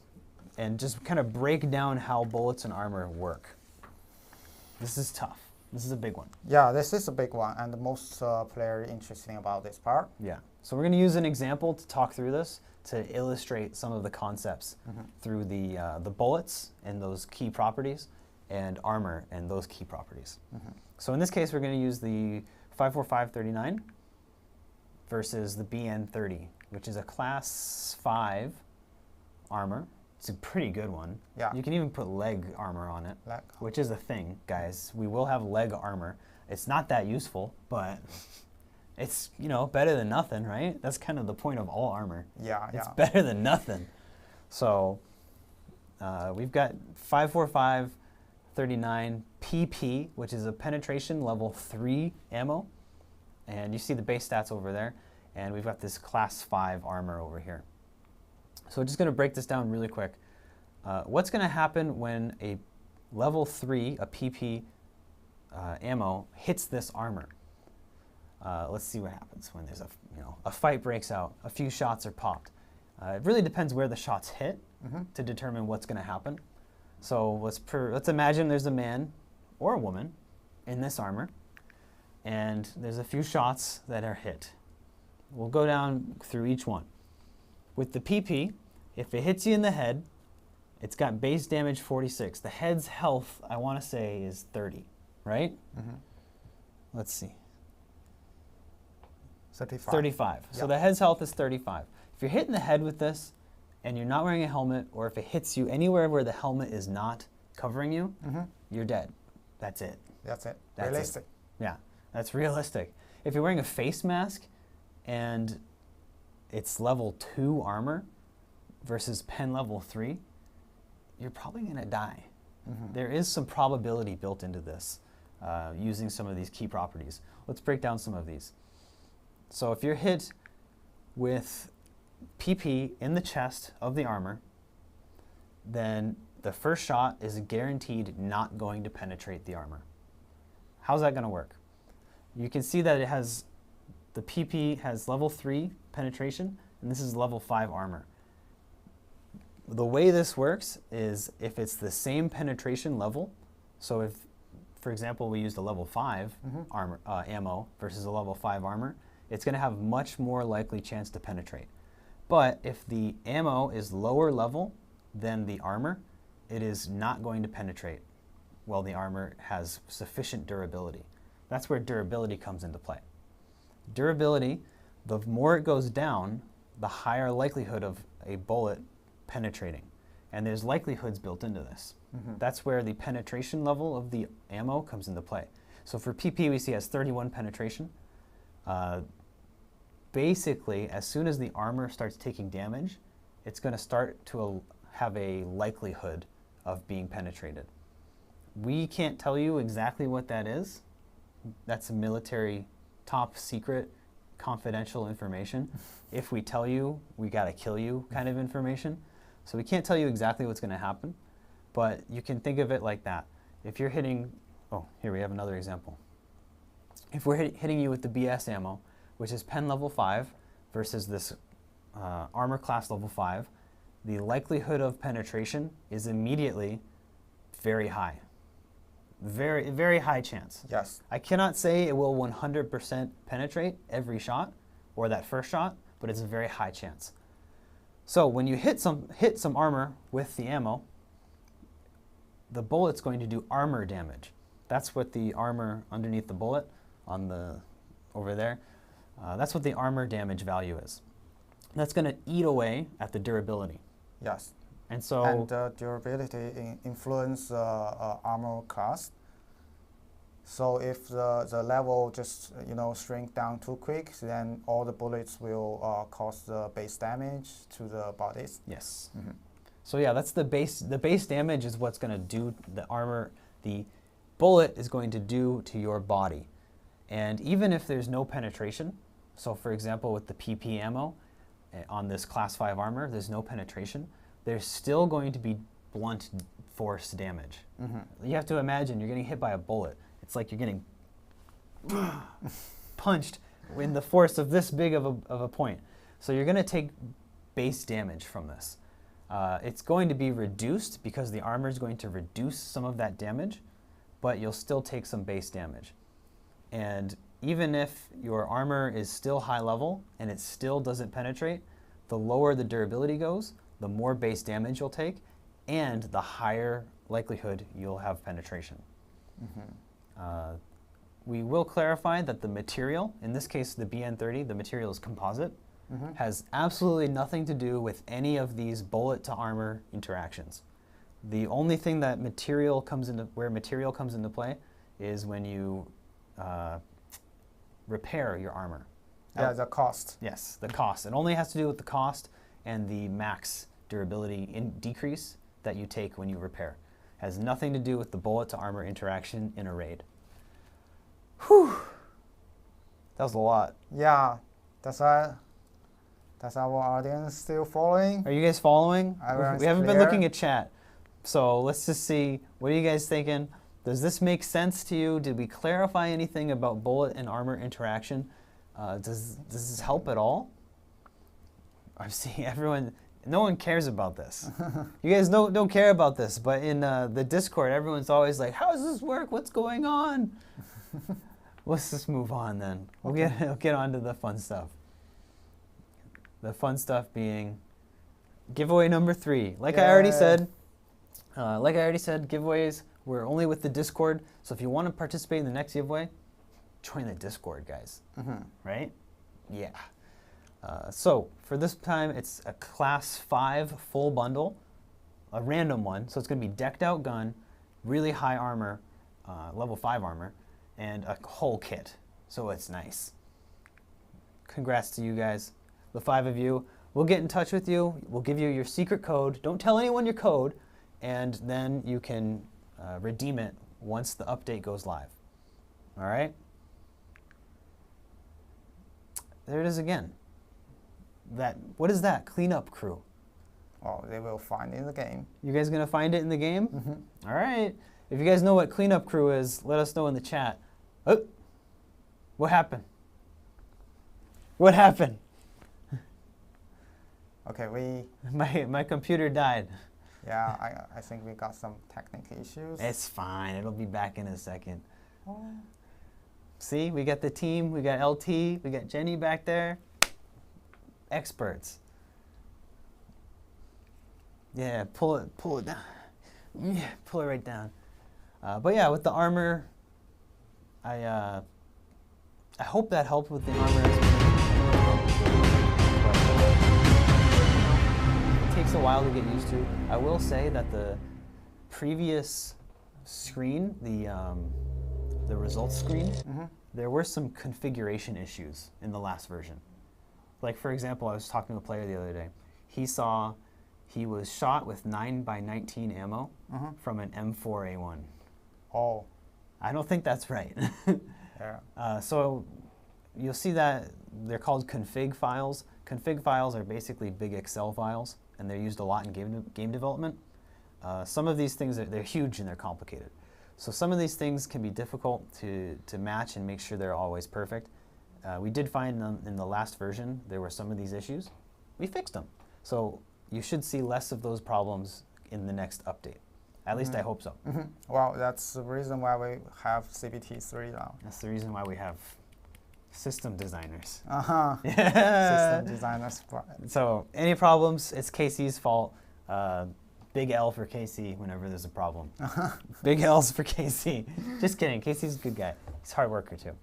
and just kind of break down how bullets and armor work. This is tough. This is a big one. Yeah, this is a big one, and the most player interesting about this part. Yeah. So we're going to use an example to talk through this to illustrate some of the concepts through the bullets and those key properties and armor and those key properties. So in this case, we're going to use the 54539 versus the BN30, which is a class 5 armor. It's a pretty good one. Yeah. You can even put leg armor on it, which is a thing, guys. We will have leg armor. It's not that useful, but it's, better than nothing, right? That's kind of the point of all armor. Yeah. It's better than nothing. So we've got 54539 PP, which is a penetration level 3 ammo. And you see the base stats over there. And we've got this class 5 armor over here. So we're just going to break this down really quick. What's going to happen when a level 3, a PP ammo, hits this armor? Let's see what happens when there's a fight breaks out, a few shots are popped. It really depends where the shots hit to determine what's going to happen. So let's imagine there's a man or a woman in this armor, and there's a few shots that are hit. We'll go down through each one. With the PP, if it hits you in the head, it's got base damage 46. The head's health, I want to say, is 30, right? Let's see. 35. So the head's health is 35. If you're hitting the head with this and you're not wearing a helmet, or if it hits you anywhere where the helmet is not covering you, you're dead. That's it. That's it. That's realistic. Yeah, that's realistic. If you're wearing a face mask and it's level 2 armor versus pen level 3, you're probably going to die. There is some probability built into this using some of these key properties. Let's break down some of these. So if you're hit with PP in the chest of the armor, then the first shot is guaranteed not going to penetrate the armor. How's that going to work? You can see that the PP has level 3 penetration, and this is level 5 armor. The way this works is if it's the same penetration level, so if, for example, we used a level 5 armor, ammo versus a level 5 armor, it's going to have much more likely chance to penetrate. But if the ammo is lower level than the armor, it is not going to penetrate while the armor has sufficient durability. That's where durability comes into play. Durability, the more it goes down, the higher likelihood of a bullet penetrating. And there's likelihoods built into this. That's where the penetration level of the ammo comes into play. So for PP, we see it has 31 penetration. Basically, as soon as the armor starts taking damage, it's going to start to have a likelihood of being penetrated. We can't tell you exactly what that is. That's a military top secret confidential information. If we tell you, we gotta kill you kind of information. So we can't tell you exactly what's gonna happen, but you can think of it like that. If you're hitting, oh, here we have another example. If we're hitting you with the BS ammo, which is pen level 5 versus this armor class level 5, the likelihood of penetration is immediately very high. Very, very high chance. Yes. I cannot say it will 100% penetrate every shot or that first shot, but it's a very high chance. So when you hit some armor with the ammo, the bullet's going to do armor damage. That's what the armor underneath the bullet on the over there. That's what the armor damage value is. That's going to eat away at the durability. Yes. And so. And durability influence armor class. So if the level just shrink down too quick, then all the bullets will cause the base damage to the bodies. Yes. So yeah, that's the base. The base damage is what's going to do the armor. The bullet is going to do to your body. And even if there's no penetration, so for example with the PP ammo on this class 5 armor, there's no penetration. There's still going to be blunt force damage. You have to imagine you're getting hit by a bullet. It's like you're getting punched in the force of this big of a point. So you're going to take base damage from this. It's going to be reduced because the armor is going to reduce some of that damage, but you'll still take some base damage. And even if your armor is still high level and it still doesn't penetrate, the lower the durability goes, the more base damage you'll take, and the higher likelihood you'll have penetration. We will clarify that the material, in this case the BN30, the material is composite, has absolutely nothing to do with any of these bullet to armor interactions. The only thing that material comes into play is when you repair your armor. Yeah, the cost. Yes, the cost. It only has to do with the cost and the max durability decrease that you take when you repair. It has nothing to do with the bullet to armor interaction in a raid. Whew. That was a lot. Yeah, that's our audience still following. Are you guys following? We haven't been looking at chat. So let's just see, what are you guys thinking? Does this make sense to you? Did we clarify anything about bullet and armor interaction? Does this help at all? I'm seeing everyone, no one cares about this. You guys don't care about this, but in the Discord, everyone's always like, how does this work? What's going on? Let's just move on then. We'll get on to the fun stuff. The fun stuff being giveaway number 3. Like I already said, giveaways, we're only with the Discord. So if you want to participate in the next giveaway, join the Discord, guys. Right? Yeah. So for this time, it's a class 5 full bundle, a random one. So it's going to be decked out gun, really high armor, level 5 armor, and a whole kit. So it's nice. Congrats to you guys, the 5 of you. We'll get in touch with you. We'll give you your secret code. Don't tell anyone your code, and then you can redeem it once the update goes live. All right? There it is again. What is that? Cleanup crew. Oh, they will find it in the game. You guys gonna find it in the game? All right. If you guys know what cleanup crew is, let us know in the chat. Oh, what happened? What happened? Okay, my computer died. Yeah, I think we got some technical issues. It's fine. It'll be back in a second. See, we got the team. We got LT. We got Jenny back there. Experts. Yeah, pull it down. Yeah, pull it right down. But yeah, with the armor, I hope that helped with the armor. takes a while to get used to. I will say that the previous screen, the results screen, there were some configuration issues in the last version. Like, for example, I was talking to a player the other day. He was shot with 9x19 ammo from an M4A1. Oh. I don't think that's right. Yeah. So you'll see that they're called config files. Config files are basically big Excel files, and they're used a lot in game development. Some of these things, they're huge and they're complicated. So some of these things can be difficult to match and make sure they're always perfect. We did find in the last version, there were some of these issues. We fixed them. So you should see less of those problems in the next update. At least I hope so. Well, that's the reason why we have CBT3 now. That's the reason why we have system designers. Yeah. System designers. So any problems, it's Casey's fault. Big L for Casey whenever there's a problem. Big L's for Casey. Just kidding. Casey's a good guy. He's a hard worker too.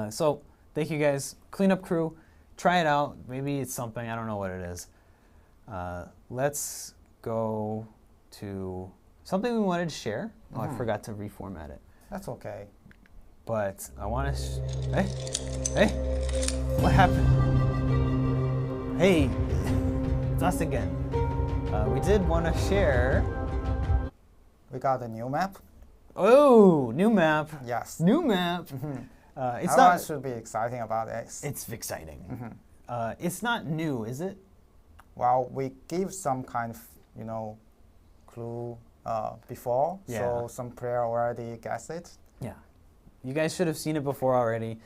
So thank you guys. Cleanup crew, try it out. Maybe it's something. I don't know what it is. Let's go to something we wanted to share. Oh, I forgot to reformat it. That's okay. But I want to. Hey, what happened? Hey, it's us again. We did want to share. We got a new map. Oh, new map. Yes. New map. It's Everyone not. should be exciting about this. It's exciting. It's not new, is it? Well, we give some kind of, clue before, so some player already guessed it. Yeah. You guys should have seen it before already.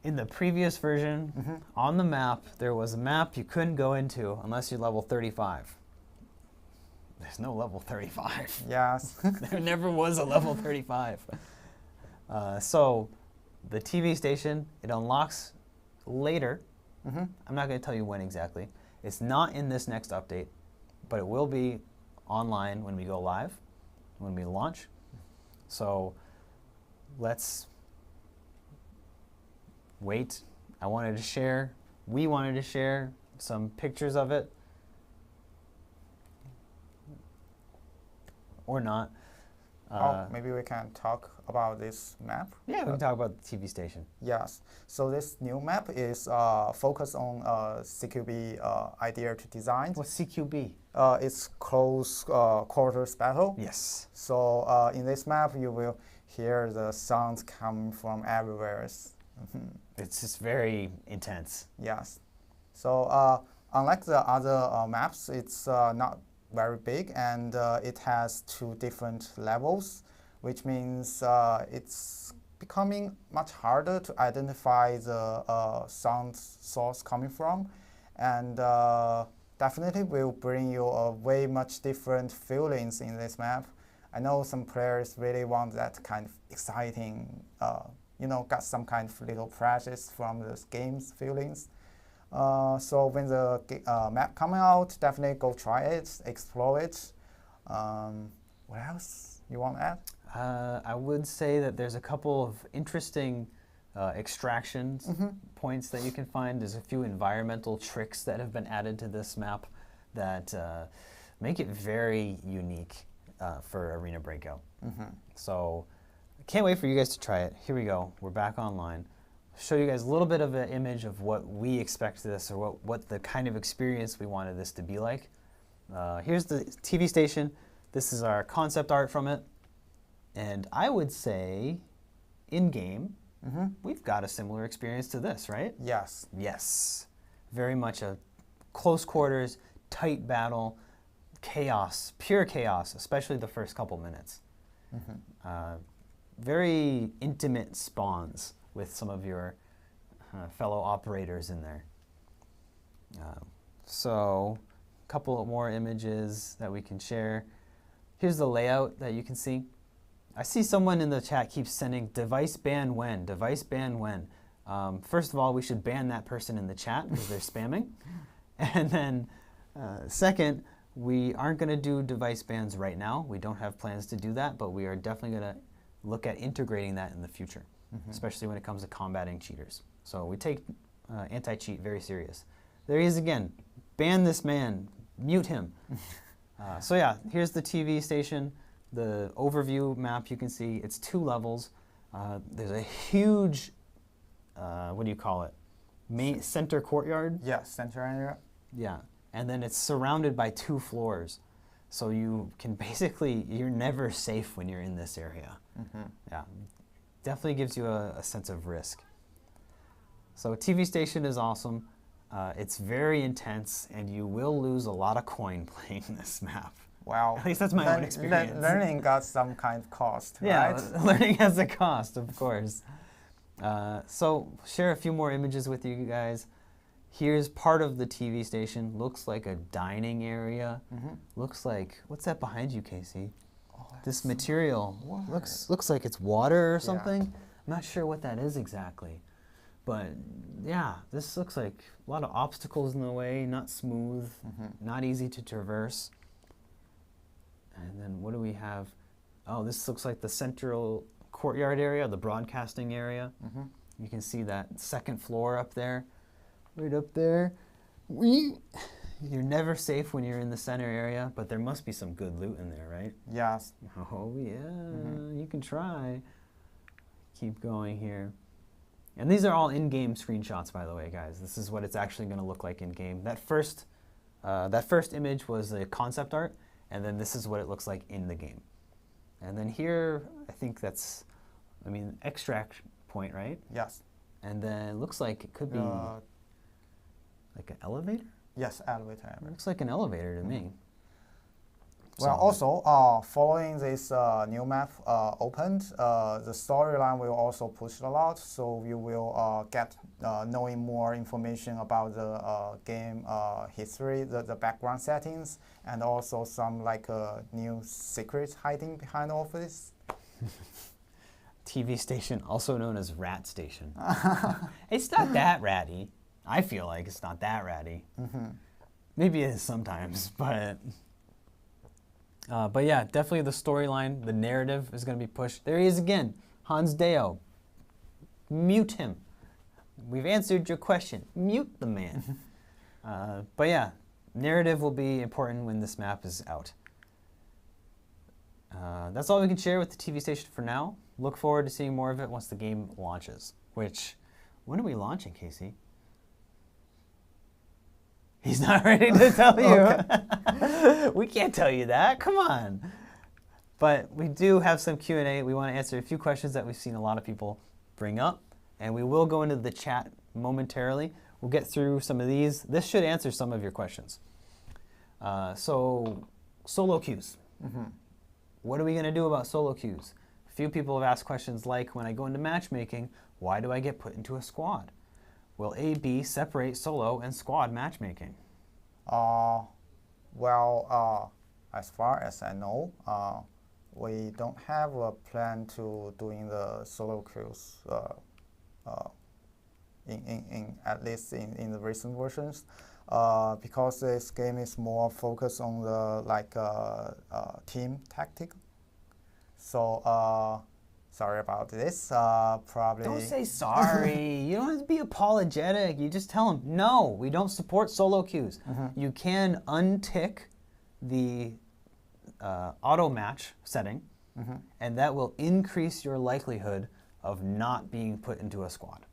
In the previous version, on the map, there was a map you couldn't go into unless you're level 35. There's no level 35. Yes. There never was a level 35. So the TV station, it unlocks later. I'm not going to tell you when exactly. It's not in this next update, but it will be online when we go live, when we launch. So let's wait. We wanted to share some pictures of it. Or not. Maybe we can talk about this map. Yeah, we can talk about the TV station. Yes. So this new map is focused on CQB idea to design. What's CQB? It's close quarters battle. Yes. So in this map, you will hear the sounds coming from everywhere. It's just very intense. Yes. So unlike the other maps, it's not very big, and it has 2 different levels, which means it's becoming much harder to identify the sound source coming from, and definitely will bring you a way much different feelings in this map. I know some players really want that kind of exciting, got some kind of little practice from the game's feelings. So when the map coming out, definitely go try it, explore it. What else you want to add? I would say that there's a couple of interesting extractions points that you can find. There's a few environmental tricks that have been added to this map that make it very unique for Arena Breakout. So I can't wait for you guys to try it. Here we go. We're back online. Show you guys a little bit of an image of what we expect this, or what the kind of experience we wanted this to be like. Here's the TV station. This is our concept art from it. And I would say, in-game, we've got a similar experience to this, right? Yes. Yes. Very much a close quarters, tight battle, chaos, pure chaos, especially the first couple minutes. Very intimate spawns with some of your fellow operators in there. So a couple of more images that we can share. Here's the layout that you can see. I see someone in the chat keeps sending device ban when, device ban when. First of all, we should ban that person in the chat because they're spamming. And then second, we aren't going to do device bans right now. We don't have plans to do that, but we are definitely going to look at integrating that in the future, especially when it comes to combating cheaters. So we take anti-cheat very serious. There he is again, ban this man, mute him. So yeah, here's the TV station, the overview map you can see. It's 2 levels. There's a huge, what do you call it? Main center courtyard? Yeah, center area. Yeah, and then it's surrounded by 2 floors. So you can basically, you're never safe when you're in this area. Yeah, definitely gives you a sense of risk. So TV station is awesome. It's very intense, and you will lose a lot of coin playing this map. Wow. At least that's my own experience. Learning got some kind of cost, yeah, right? Learning has a cost, of course. So share a few more images with you guys. Here's part of the TV station. Looks like a dining area. Looks like, what's that behind you, Casey? Oh, this material looks like it's water or something. I'm not sure what that is exactly. But yeah, this looks like a lot of obstacles in the way, not smooth, not easy to traverse. And then what do we have? Oh, this looks like the central courtyard area, the broadcasting area. You can see that 2nd floor up there, right up there. You're never safe when you're in the center area, but there must be some good loot in there, right? Yes. Oh yeah, you can try. Keep going here. And these are all in-game screenshots, by the way, guys. This is what it's actually going to look like in-game. That first image was the concept art, and then this is what it looks like in the game. And then here, I think that's, extract point, right? Yes. And then it looks like it could be like an elevator? Yes, elevator. It looks like an elevator to me. Well, also, following this new map opened, the storyline will also push a lot, so you will get knowing more information about the game history, the background settings, and also some new secrets hiding behind all of this. TV station, also known as Rat Station. It's not that ratty. I feel like it's not that ratty. Maybe it is sometimes, but yeah, definitely the storyline, the narrative is going to be pushed. There he is again, Hans Deo. Mute him. We've answered your question. Mute the man. But yeah, narrative will be important when this map is out. That's all we can share with the TV station for now. Look forward to seeing more of it once the game launches. Which, when are we launching, Casey? He's not ready to tell you. We can't tell you that. Come on. But we do have some Q&A. We want to answer a few questions that we've seen a lot of people bring up. And we will go into the chat momentarily. We'll get through some of these. This should answer some of your questions. So, solo queues. What are we going to do about solo queues? A few people have asked questions like, when I go into matchmaking, why do I get put into a squad? Will A/B separate solo and squad matchmaking? Well, as far as I know, we don't have a plan to doing the solo queues at least in the recent versions, because this game is more focused on the team tactic. So sorry about this. Probably. Don't say sorry. You don't have to be apologetic. You just tell them, no, we don't support solo queues. You can untick the auto match setting, and that will increase your likelihood of not being put into a squad.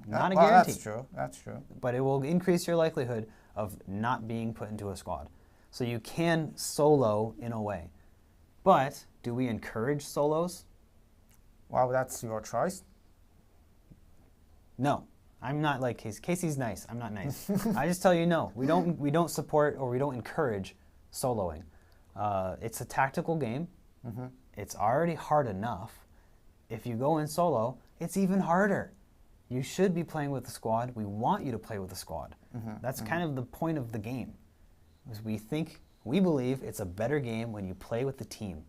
Not a guarantee. That's true. That's true. But it will increase your likelihood of not being put into a squad. So you can solo in a way. But do we encourage solos? Well, that's your choice. No, I'm not like Casey. Casey's nice. I'm not nice. I just tell you no. We don't support or we don't encourage soloing. It's a tactical game. It's already hard enough. If you go in solo, it's even harder. You should be playing with the squad. We want you to play with the squad. That's kind of the point of the game. Is we believe it's a better game when you play with the team.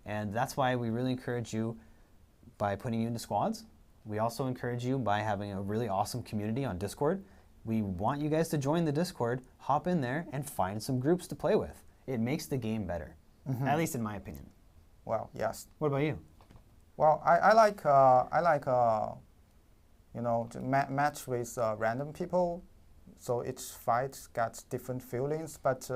And that's why we really encourage you by putting you into squads. We also encourage you by having a really awesome community on Discord. We want you guys to join the Discord, hop in there, and find some groups to play with. It makes the game better, at least in my opinion. Well, yes. What about you? Well, I like to match with random people, so each fight got different feelings, but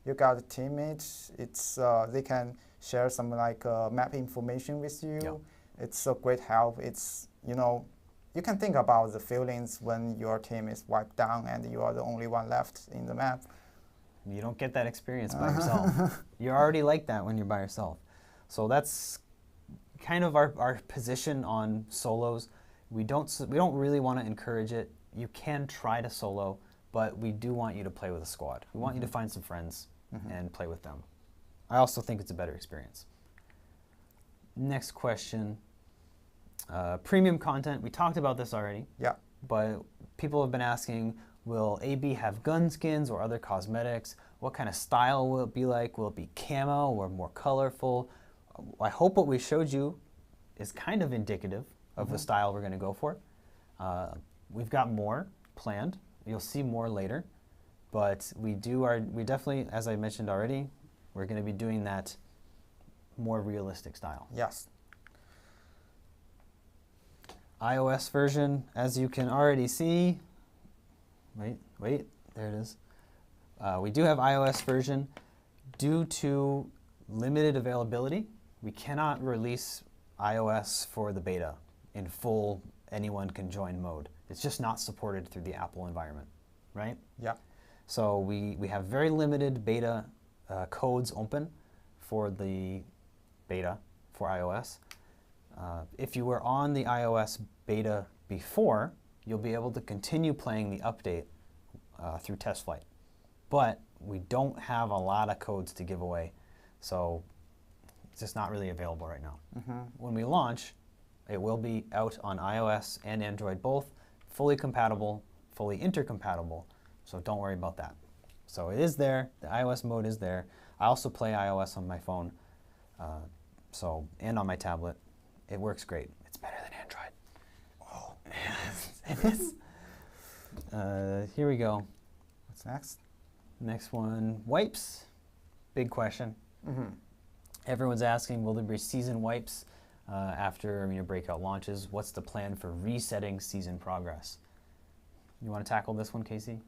you got teammates. They can share some like map information with you. Yeah. It's a great help. It's you can think about the feelings when your team is wiped down and you are the only one left in the map. You don't get that experience by yourself. You're already like that when you're by yourself. So that's kind of our position on solos. We don't really want to encourage it. You can try to solo, but we do want you to play with a squad. We want you to find some friends and play with them. I also think it's a better experience. Next question. Premium content. We talked about this already. Yeah. But people have been asking, will AB have gun skins or other cosmetics? What kind of style will it be like? Will it be camo or more colorful? I hope what we showed you is kind of indicative of the style we're going to go for. We've got more planned. You'll see more later. But we definitely, as I mentioned already, we're going to be doing that more realistic style. Yes. iOS version, as you can already see, wait, there it is. We do have iOS version. Due to limited availability, we cannot release iOS for the beta in full anyone can join mode. It's just not supported through the Apple environment, right? Yeah. So we have very limited beta codes open for the beta for iOS. If you were on the iOS beta before, you'll be able to continue playing the update through test flight. But we don't have a lot of codes to give away, so it's just not really available right now. When we launch, it will be out on iOS and Android both, fully compatible, fully intercompatible, so don't worry about that. So it is there, the iOS mode is there. I also play iOS on my phone, and on my tablet. It works great. It's better than Android. Oh, it is. Here we go. What's next? Next one, wipes. Big question. Everyone's asking, will there be season wipes after Breakout launches? What's the plan for resetting season progress? You want to tackle this one, Casey?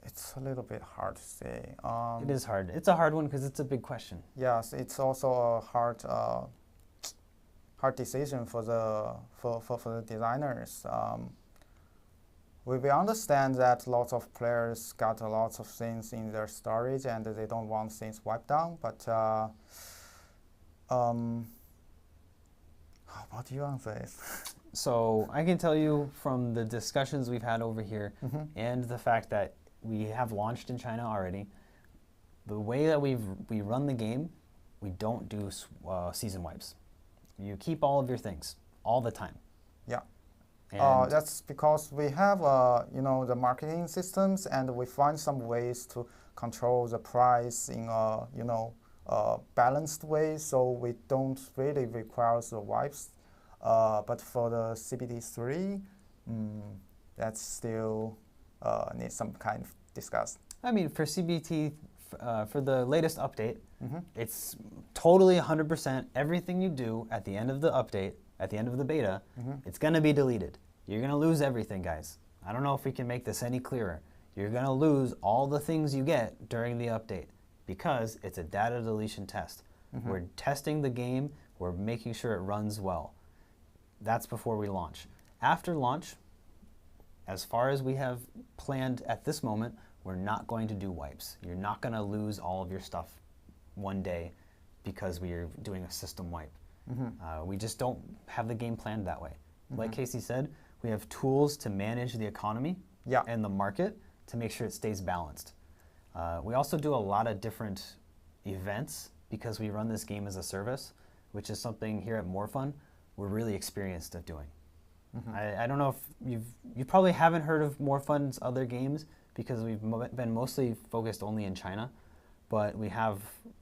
It's a little bit hard to say. It is hard. It's a hard one because it's a big question. Yes, it's also a hard decision for the designers. We understand that lots of players got a lot of things in their storage and they don't want things wiped down. But how about you answer it? So I can tell you from the discussions we've had over here and the fact that we have launched in China already, the way that we run the game, we don't do season wipes. You keep all of your things all the time. Yeah. And that's because we have the marketing systems and we find some ways to control the price in a balanced way, so we don't really require the wipes. But for the CBT3, that's still needs some kind of discuss. I mean, for CBT, for the latest update, it's totally 100% everything you do at the end of the update, at the end of the beta, it's going to be deleted. You're going to lose everything, guys. I don't know if we can make this any clearer. You're going to lose all the things you get during the update because it's a data deletion test. We're testing the game. We're making sure it runs well. That's before we launch. After launch, as far as we have planned at this moment, we're not going to do wipes. You're not going to lose all of your stuff one day because we are doing a system wipe. We just don't have the game planned that way. Like Casey said, we have tools to manage the economy and the market to make sure it stays balanced. We also do a lot of different events because we run this game as a service, which is something here at More Fun we're really experienced at doing. I don't know if you probably haven't heard of More Fun's other games because we've been mostly focused only in China, but we have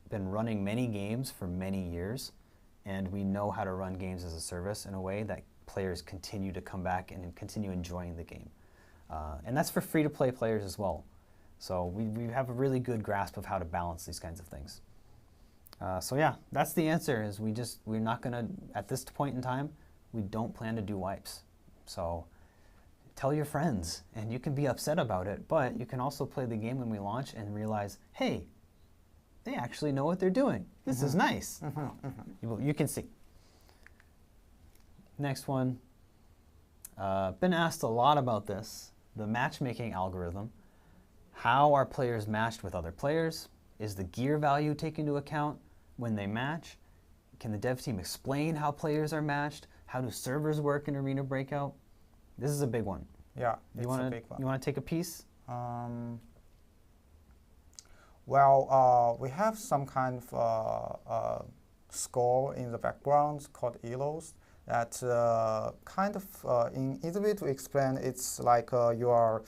been running many games for many years, and we know how to run games as a service in a way that players continue to come back and continue enjoying the game. And that's for free-to-play players as well. So we have a really good grasp of how to balance these kinds of things. So yeah, that's the answer, is we're not gonna, at this point in time, we don't plan to do wipes. So tell your friends, and you can be upset about it, but you can also play the game when we launch and realize, hey, they actually know what they're doing. This is nice. You can see. Next one. Been asked a lot about this, the matchmaking algorithm. How are players matched with other players? Is the gear value taken into account when they match? Can the dev team explain how players are matched? How do servers work in Arena Breakout? This is a big one. Yeah, it's a big one. You want to take a piece? Well, we have some kind of score in the background called ELOs that kind of, in easy way to explain, it's like your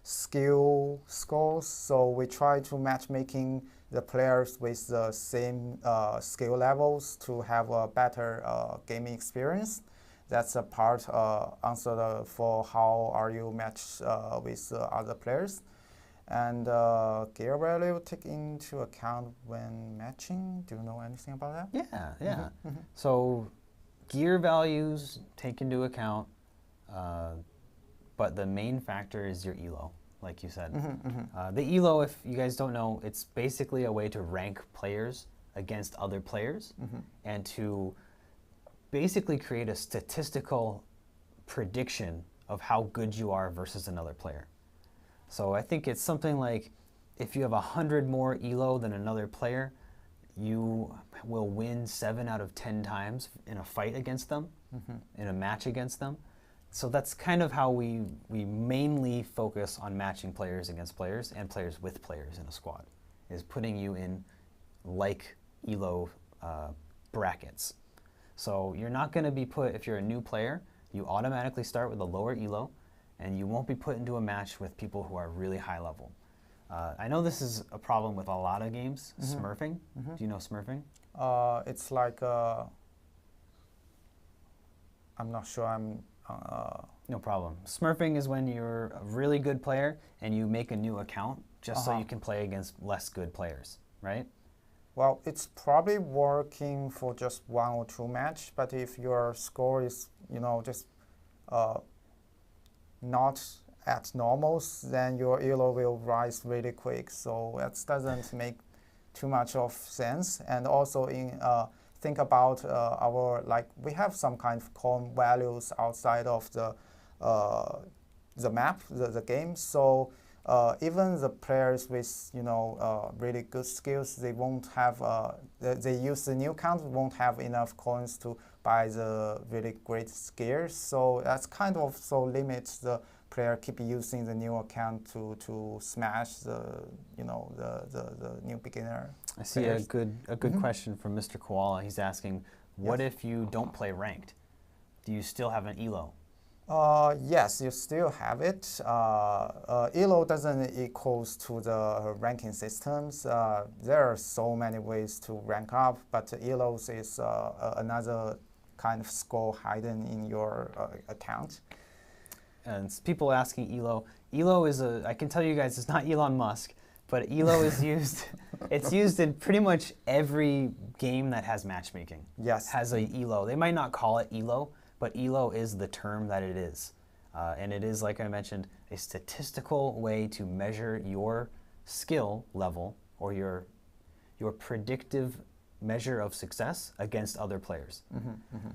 skill scores. So we try to matchmaking the players with the same skill levels to have a better gaming experience. That's a part answer for how are you matched with other players. And gear value take into account when matching. Do you know anything about that? Yeah. So gear values take into account, but the main factor is your ELO, like you said. The ELO, if you guys don't know, it's basically a way to rank players against other players and to basically create a statistical prediction of how good you are versus another player. So I think it's something like if you have 100 more ELO than another player, you will win 7 out of 10 times in a fight against them, in a match against them. So that's kind of how we mainly focus on matching players against players and players with players in a squad, is putting you in like ELO brackets. So you're not going to be put, if you're a new player, you automatically start with a lower ELO, and you won't be put into a match with people who are really high level. I know this is a problem with a lot of games, smurfing. Do you know smurfing? It's like, I'm not sure No problem. Smurfing is when you're a really good player and you make a new account just so you can play against less good players, right? Well, it's probably working for just 1 or 2 match, but if your score is, just not at normals, then your ELO will rise really quick. So that doesn't make too much of sense. And also think about we have some kind of common values outside of the map, the game. So even the players with really good skills, they won't have they use the new account won't have enough coins to buy the really great gears. So that's kind of so limits the player keep using the new account to smash the new beginner. I see players. a good question from Mr. Koala. He's asking, what if you don't play ranked? Do you still have an ELO? Yes, you still have it. ELO doesn't equals to the ranking systems. There are so many ways to rank up, but ELOs is another kind of score hidden in your account. And people asking ELO. ELO is I can tell you guys, it's not Elon Musk, but ELO is used. It's used in pretty much every game that has matchmaking. Yes. Has a ELO. They might not call it ELO, but ELO is the term that it is. And it is, like I mentioned, a statistical way to measure your skill level or your predictive measure of success against other players.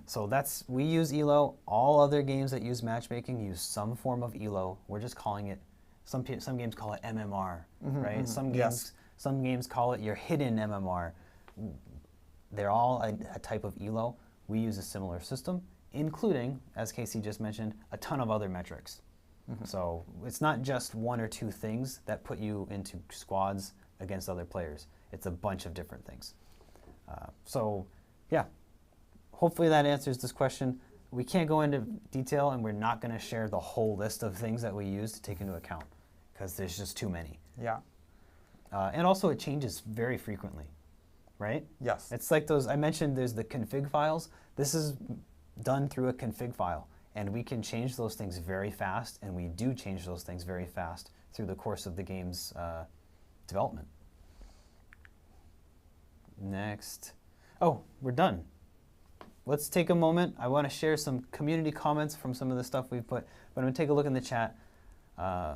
So we use ELO. All other games that use matchmaking use some form of ELO. We're just calling it, some games call it MMR, right? Some games call it your hidden MMR. They're all a type of ELO. We use a similar system, including, as Casey just mentioned, a ton of other metrics. So it's not just 1 or 2 things that put you into squads against other players. It's a bunch of different things. Yeah, hopefully that answers this question. We can't go into detail, and we're not going to share the whole list of things that we use to take into account because there's just too many. Yeah. And also it changes very frequently, right? Yes. It's like those, I mentioned there's the config files. This is done through a config file, and we can change those things very fast, and we do change those things very fast through the course of the game's development. Next. Oh, we're done. let's take a moment. I want to share some community comments from some of the stuff we've put, but I'm going to take a look in the chat. I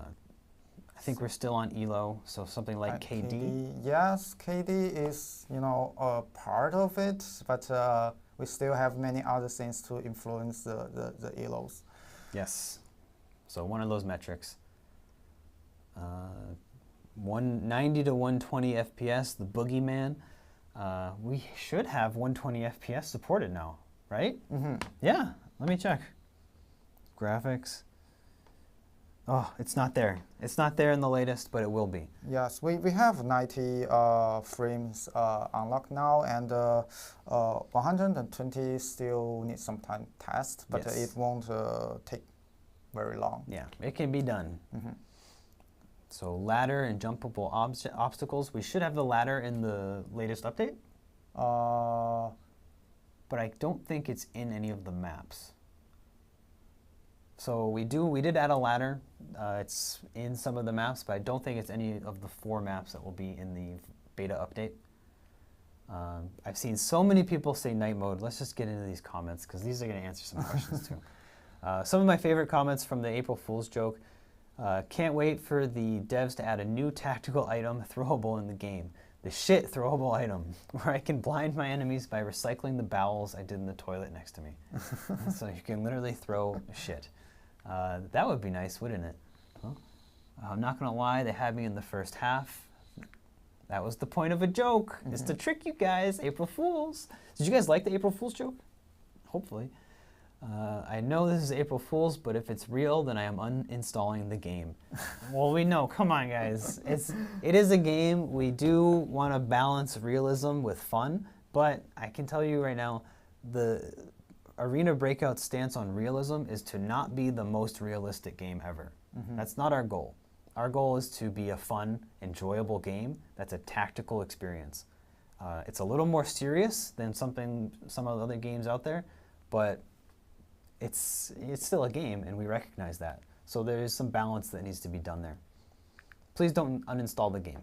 think we're still on ELO, so something like KD. Yes, KD is, a part of it, but we still have many other things to influence the ELOs. Yes. So one of those metrics. 190 to 120 FPS, the boogeyman. We should have 120 FPS supported now, right? Mm-hmm. Yeah, let me check. Graphics. Oh, it's not there. It's not there in the latest, but it will be. Yes, we have 90 frames unlocked now, and 120 still needs some time to test, but Yes. it won't take very long. Yeah, it can be done. Mm-hmm. So ladder and jumpable obstacles. We should have the ladder in the latest update, but I don't think it's in any of the maps. So we did add a ladder. It's in some of the maps, but I don't think it's any of the 4 maps that will be in the beta update. I've seen so many people say night mode. Let's just get into these comments because these are going to answer some questions too. Some of my favorite comments from the April Fool's joke. Can't wait for the devs to add a new tactical item throwable in the game. The shit throwable item, where I can blind my enemies by recycling the bowels I did in the toilet next to me. So you can literally throw shit. That would be nice, wouldn't it? Well, I'm not going to lie, they had me in the first half. That was the point of a joke. Mm-hmm. It's to trick you guys, April Fools. Did you guys like the April Fool's joke? Hopefully. I know this is April Fool's, but if it's real, then I am uninstalling the game. Well, we know. Come on, guys. It is a game. We do want to balance realism with fun, but I can tell you right now, the Arena Breakout's stance on realism is to not be the most realistic game ever. Mm-hmm. That's not our goal. Our goal is to be a fun, enjoyable game that's a tactical experience. It's a little more serious than some of the other games out there, but it's still a game, and we recognize that. So there is some balance that needs to be done there. Please don't uninstall the game.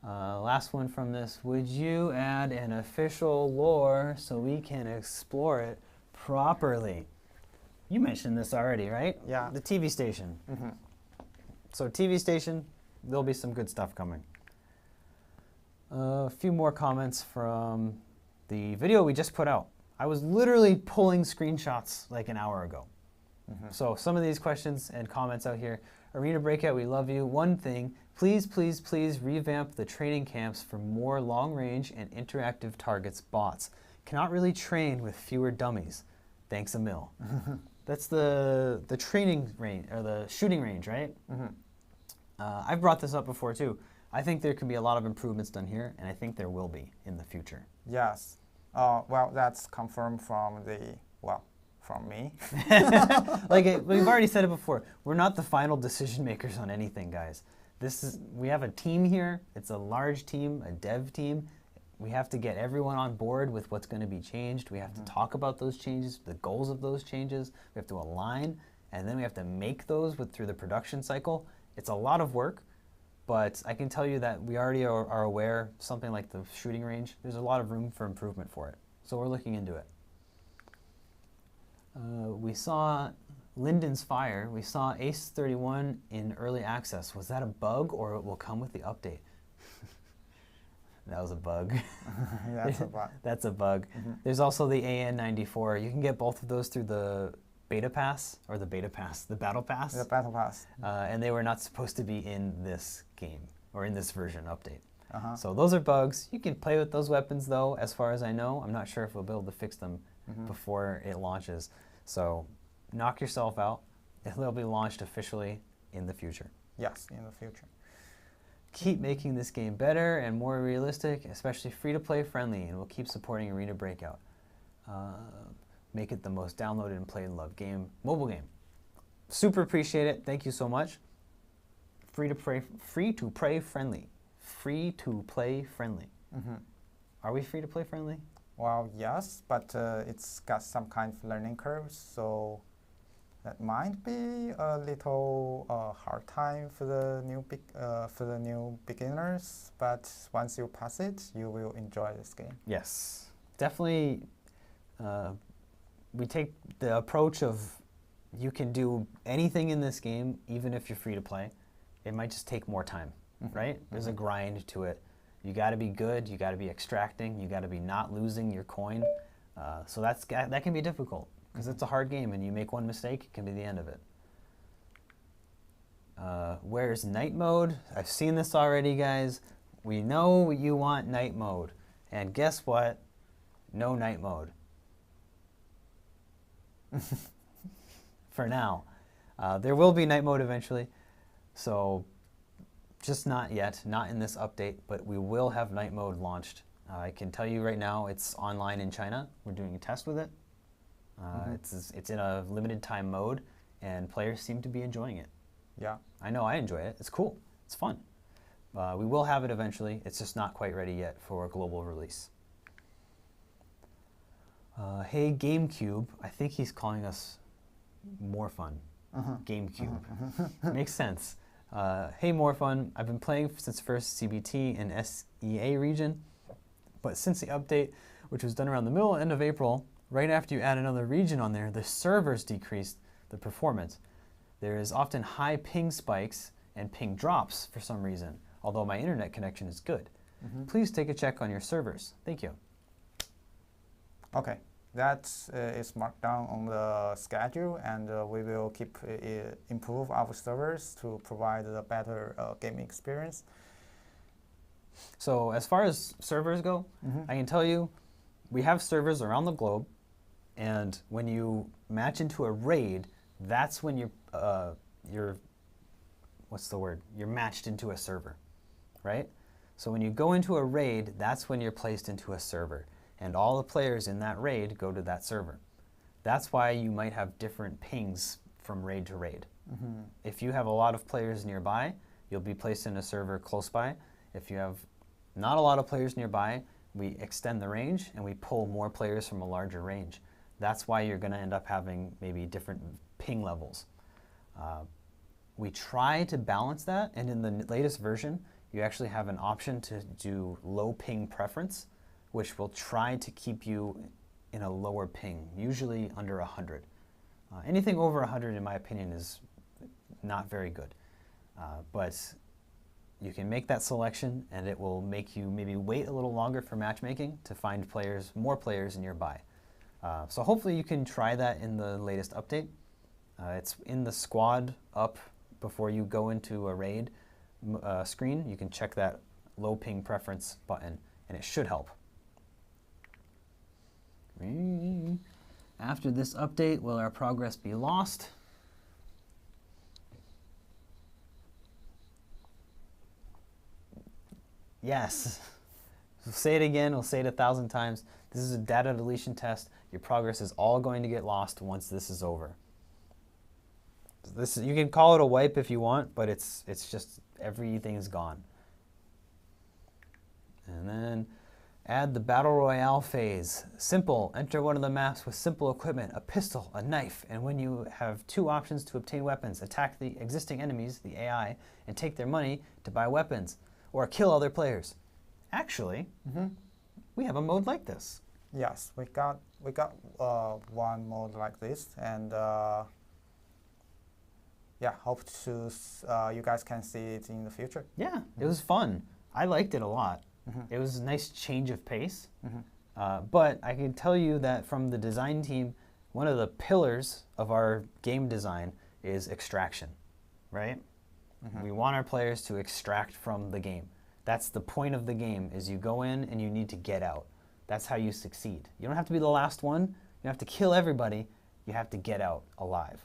Last one from this. Would you add an official lore so we can explore it properly? You mentioned this already, right? Yeah. The TV station. Mm-hmm. So TV station, there'll be some good stuff coming. A few more comments from the video we just put out. I was literally pulling screenshots like an hour ago. Mm-hmm. So some of these questions and comments out here. Arena Breakout, we love you. One thing, please, please, please revamp the training camps for more long-range and interactive targets bots. Cannot really train with fewer dummies. Thanks a mil. That's the training range, or the shooting range, right? Mm-hmm. I've brought this up before too. I think there can be a lot of improvements done here, and I think there will be in the future. Yes. Well, that's confirmed from from me. We've already said it before. We're not the final decision makers on anything, guys. We have a team here. It's a large team, a dev team. We have to get everyone on board with what's going to be changed. We have to talk about those changes, the goals of those changes. We have to align, and then we have to make those through the production cycle. It's a lot of work, but I can tell you that we already are aware, something like the shooting range, there's a lot of room for improvement for it. So we're looking into it. We saw Linden's Fire. We saw Ace 31 in early access. Was that a bug, or it will come with the update? That was a bug. That's a bug. That's a bug. Mm-hmm. There's also the AN94. You can get both of those through the Beta Pass, or the Battle Pass. The Battle Pass. And they were not supposed to be in this game, or in this version update. Uh-huh. So those are bugs. You can play with those weapons though, as far as I know. I'm not sure if we'll be able to fix them before it launches. So knock yourself out. They'll be launched officially in the future. Yes, in the future. Keep making this game better and more realistic, especially free-to-play friendly, and we'll keep supporting Arena Breakout. Make it the most downloaded and played and loved mobile game. Super appreciate it. Thank you so much. Free-to-play friendly. Free-to-play friendly. Mm-hmm. Are we free-to-play friendly? Well, yes, but it's got some kind of learning curves, so that might be a little hard time for the new beginners. But once you pass it, you will enjoy this game. Yes, definitely. we take the approach of you can do anything in this game, even if you're free to play. It might just take more time, right? There's a grind to it. You got to be good. You got to be extracting. You got to be not losing your coin. So that can be difficult because it's a hard game, and you make one mistake, it can be the end of it. Where's night mode? I've seen this already, guys. We know you want night mode, and guess what? No night mode. For now. There will be night mode eventually, so just not yet, not in this update, but we will have night mode launched. I can tell you right now it's online in China. We're doing a test with it. It's in a limited time mode, and players seem to be enjoying it. Yeah. I know I enjoy it. It's cool. It's fun. We will have it eventually. It's just not quite ready yet for a global release. Hey, GameCube. I think he's calling us more fun. GameCube. Makes sense. Hey, more fun. I've been playing since first CBT and SEA region, but since the update, which was done around the middle end of April, right after you add another region on there, the servers decreased the performance. There is often high ping spikes and ping drops for some reason, although my internet connection is good. Please take a check on your servers. Thank you. Okay, that is marked down on the schedule, and we will keep improve our servers to provide a better gaming experience. So as far as servers go, I can tell you we have servers around the globe, and when you match into a raid, that's when you're what's the word? You're matched into a server, right? So when you go into a raid, that's when you're placed into a server, and all the players in that raid go to that server. That's why you might have different pings from raid to raid. If you have a lot of players nearby, you'll be placed in a server close by. If you have not a lot of players nearby, we extend the range and we pull more players from a larger range. That's why you're going to end up having maybe different ping levels. We try to balance that, and in the latest version, you actually have an option to do low ping preference, which will try to keep you in a lower ping, usually under 100. Anything over 100, in my opinion, is not very good. But you can make that selection, and it will make you maybe wait a little longer for matchmaking to find players, more players nearby. So hopefully you can try that in the latest update. It's in the squad up before you go into a raid screen. You can check that low ping preference button, and it should help. After this update, will our progress be lost? Yes. We'll say it again, we'll say it 1,000 times. This is a data deletion test. Your progress is all going to get lost once this is over. You can call it a wipe if you want, but it's just everything's gone. And then add the Battle Royale phase. Simple. Enter one of the maps with simple equipment, a pistol, a knife, and when you have 2 options to obtain weapons, attack the existing enemies, the AI, and take their money to buy weapons, or kill other players. Actually, we have a mode like this. Yes, we got one mode like this, and yeah, hope to you guys can see it in the future. Yeah, it was fun. I liked it a lot. It was a nice change of pace. But I can tell you that from the design team, one of the pillars of our game design is extraction, right? We want our players to extract from the game. That's the point of the game, is you go in and you need to get out. That's how you succeed. You don't have to be the last one. You don't have to kill everybody. You have to get out alive.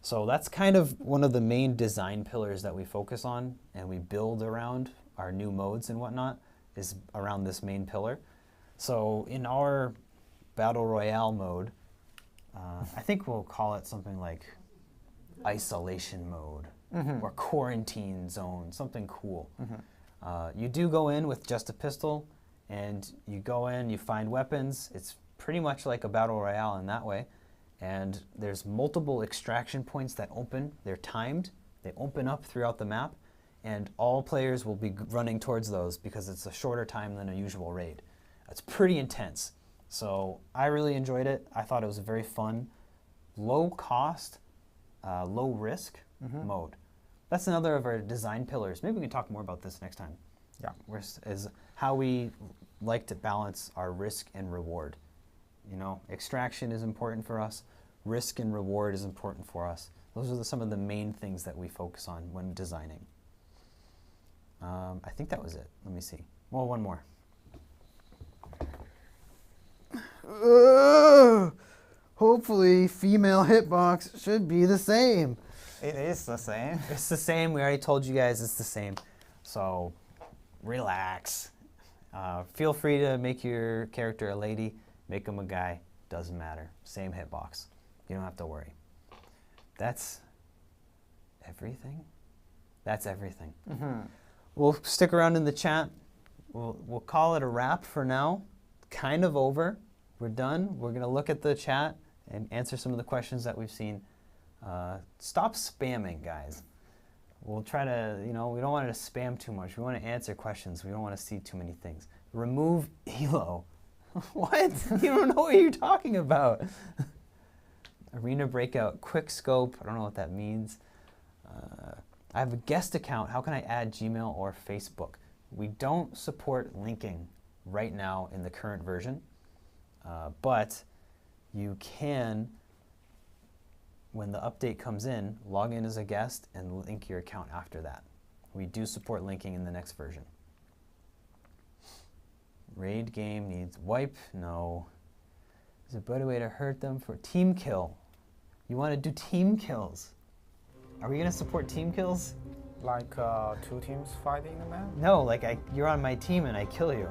So that's kind of one of the main design pillars that we focus on and we build around our new modes and whatnot, is around this main pillar. So in our Battle Royale mode, I think we'll call it something like isolation mode or quarantine zone, something cool. You do go in with just a pistol, and you go in, you find weapons. It's pretty much like a Battle Royale in that way. And there's multiple extraction points that open. They're timed. They open up throughout the map, and all players will be running towards those because it's a shorter time than a usual raid. It's pretty intense. So I really enjoyed it. I thought it was a very fun, low cost, low risk mode. That's another of our design pillars. Maybe we can talk more about this next time. Yeah. Is how we like to balance our risk and reward. You know, extraction is important for us. Risk and reward is important for us. Those are some of the main things that we focus on when designing. I think that was it. Let me see. Well, one more. Hopefully, female hitbox should be the same. It is the same. It's the same. We already told you guys it's the same. So, relax. Feel free to make your character a lady, make him a guy. Doesn't matter. Same hitbox. You don't have to worry. That's everything? That's everything. We'll stick around in the chat. We'll call it a wrap for now. Kind of over. We're done. We're going to look at the chat and answer some of the questions that we've seen. Stop spamming, guys. We'll try to, you know, we don't want to spam too much. We want to answer questions. We don't want to see too many things. Remove Elo. What? You don't know what you're talking about. Arena Breakout, quick scope. I don't know what that means. I have a guest account. How can I add Gmail or Facebook? We don't support linking right now in the current version, but you can, when the update comes in, log in as a guest and link your account after that. We do support linking in the next version. Raid game needs wipe? No. Is there a better way to hurt them for team kill? You want to do team kills? Are we going to support team kills? Like two teams fighting a man? No, like you're on my team and I kill you.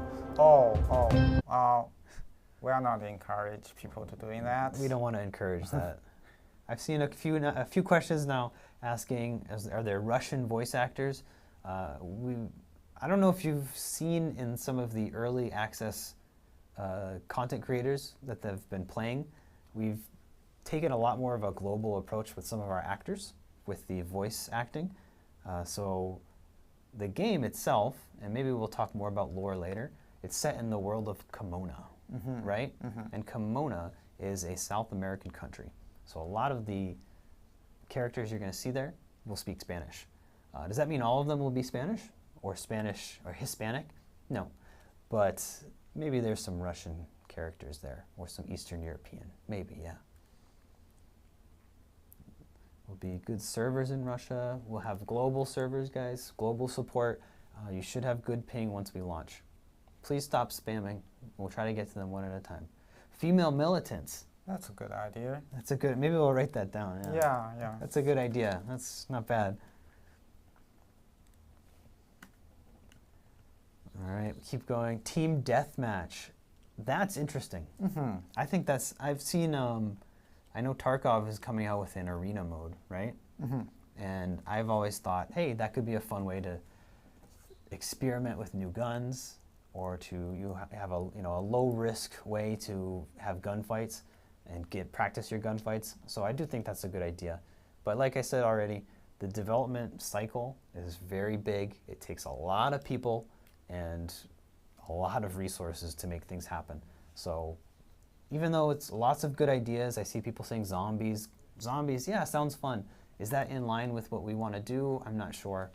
We are not encourage people to doing that. We don't want to encourage that. I've seen a few questions now asking, are there Russian voice actors? I don't know if you've seen in some of the early access content creators that have been playing, we've taken a lot more of a global approach with some of our actors with the voice acting. So the game itself, and maybe we'll talk more about lore later, it's set in the world of Kimona, right? And Kimona is a South American country. So a lot of the characters you're going to see there will speak Spanish. Does that mean all of them will be Spanish or Hispanic? No, but maybe there's some Russian characters there or some Eastern European, maybe, yeah. Will be good servers in Russia. We'll have global servers, guys, global support. You should have good ping once we launch. Please stop spamming. We'll try to get to them one at a time. Female militants. That's a good idea. That's a good, maybe we'll write that down. Yeah. That's a good idea. That's not bad. All right, keep going. Team deathmatch. That's interesting. I think that's, I've seen, I know Tarkov is coming out with an arena mode, right? And I've always thought, hey, that could be a fun way to experiment with new guns, or to have a low risk way to have gunfights and practice your gunfights. So I do think that's a good idea. But like I said already, the development cycle is very big. It takes a lot of people and a lot of resources to make things happen. So even though it's lots of good ideas, I see people saying zombies. Zombies, yeah, sounds fun. Is that in line with what we want to do? I'm not sure.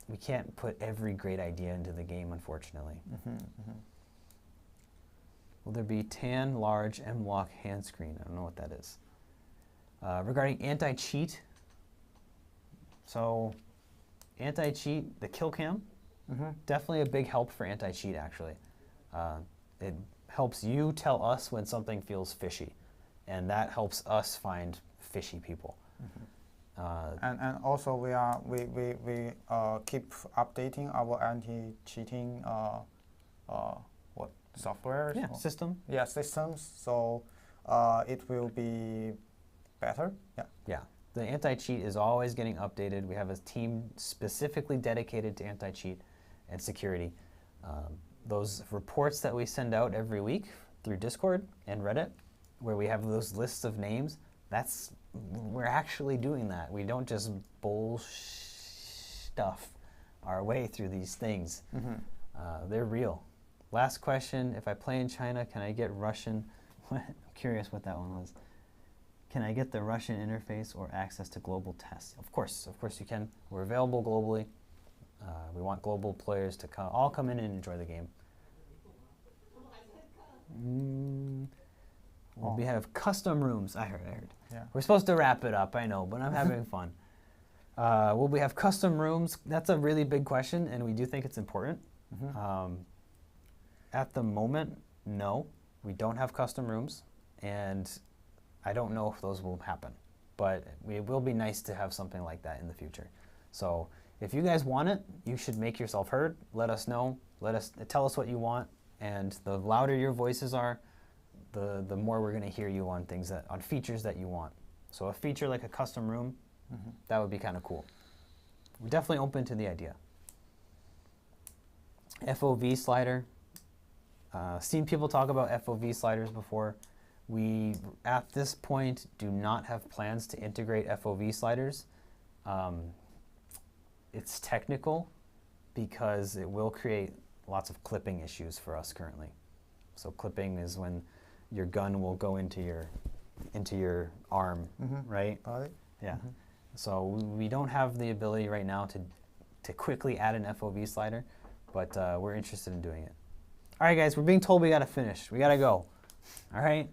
We can't put every great idea into the game, unfortunately. Will there be tan, large, M-lock hand screen? I don't know what that is. Regarding anti-cheat, so anti-cheat, the kill cam, definitely a big help for anti-cheat, actually. It helps you tell us when something feels fishy, and that helps us find fishy people. And also we keep updating our anti-cheating software? Yeah, system. Yeah, systems. So it will be better. Yeah. The anti-cheat is always getting updated. We have a team specifically dedicated to anti-cheat and security. Those reports that we send out every week through Discord and Reddit, where we have those lists of names, we're actually doing that. We don't just stuff our way through these things. They're real. Last question, if I play in China, can I get Russian? I'm curious what that one was. Can I get the Russian interface or access to global tests? Of course you can. We're available globally. We want global players to all come in and enjoy the game. We have custom rooms. I heard. Yeah. We're supposed to wrap it up, I know, but I'm having fun. Will we have custom rooms? That's a really big question, and we do think it's important. At the moment, no, we don't have custom rooms, and I don't know if those will happen, but it will be nice to have something like that in the future. So if you guys want it, you should make yourself heard. Let us know. Tell us what you want, and the louder your voices are, the more we're going to hear you on on features that you want. So a feature like a custom room, that would be kind of cool. We're definitely open to the idea. FOV slider. Seen people talk about FOV sliders before. We, at this point, do not have plans to integrate FOV sliders. It's technical because it will create lots of clipping issues for us currently. So clipping is when your gun will go into your arm, right? Yeah. So we don't have the ability right now to quickly add an FOV slider, but we're interested in doing it. All right, guys, we're being told we got to finish. We got to go. All right.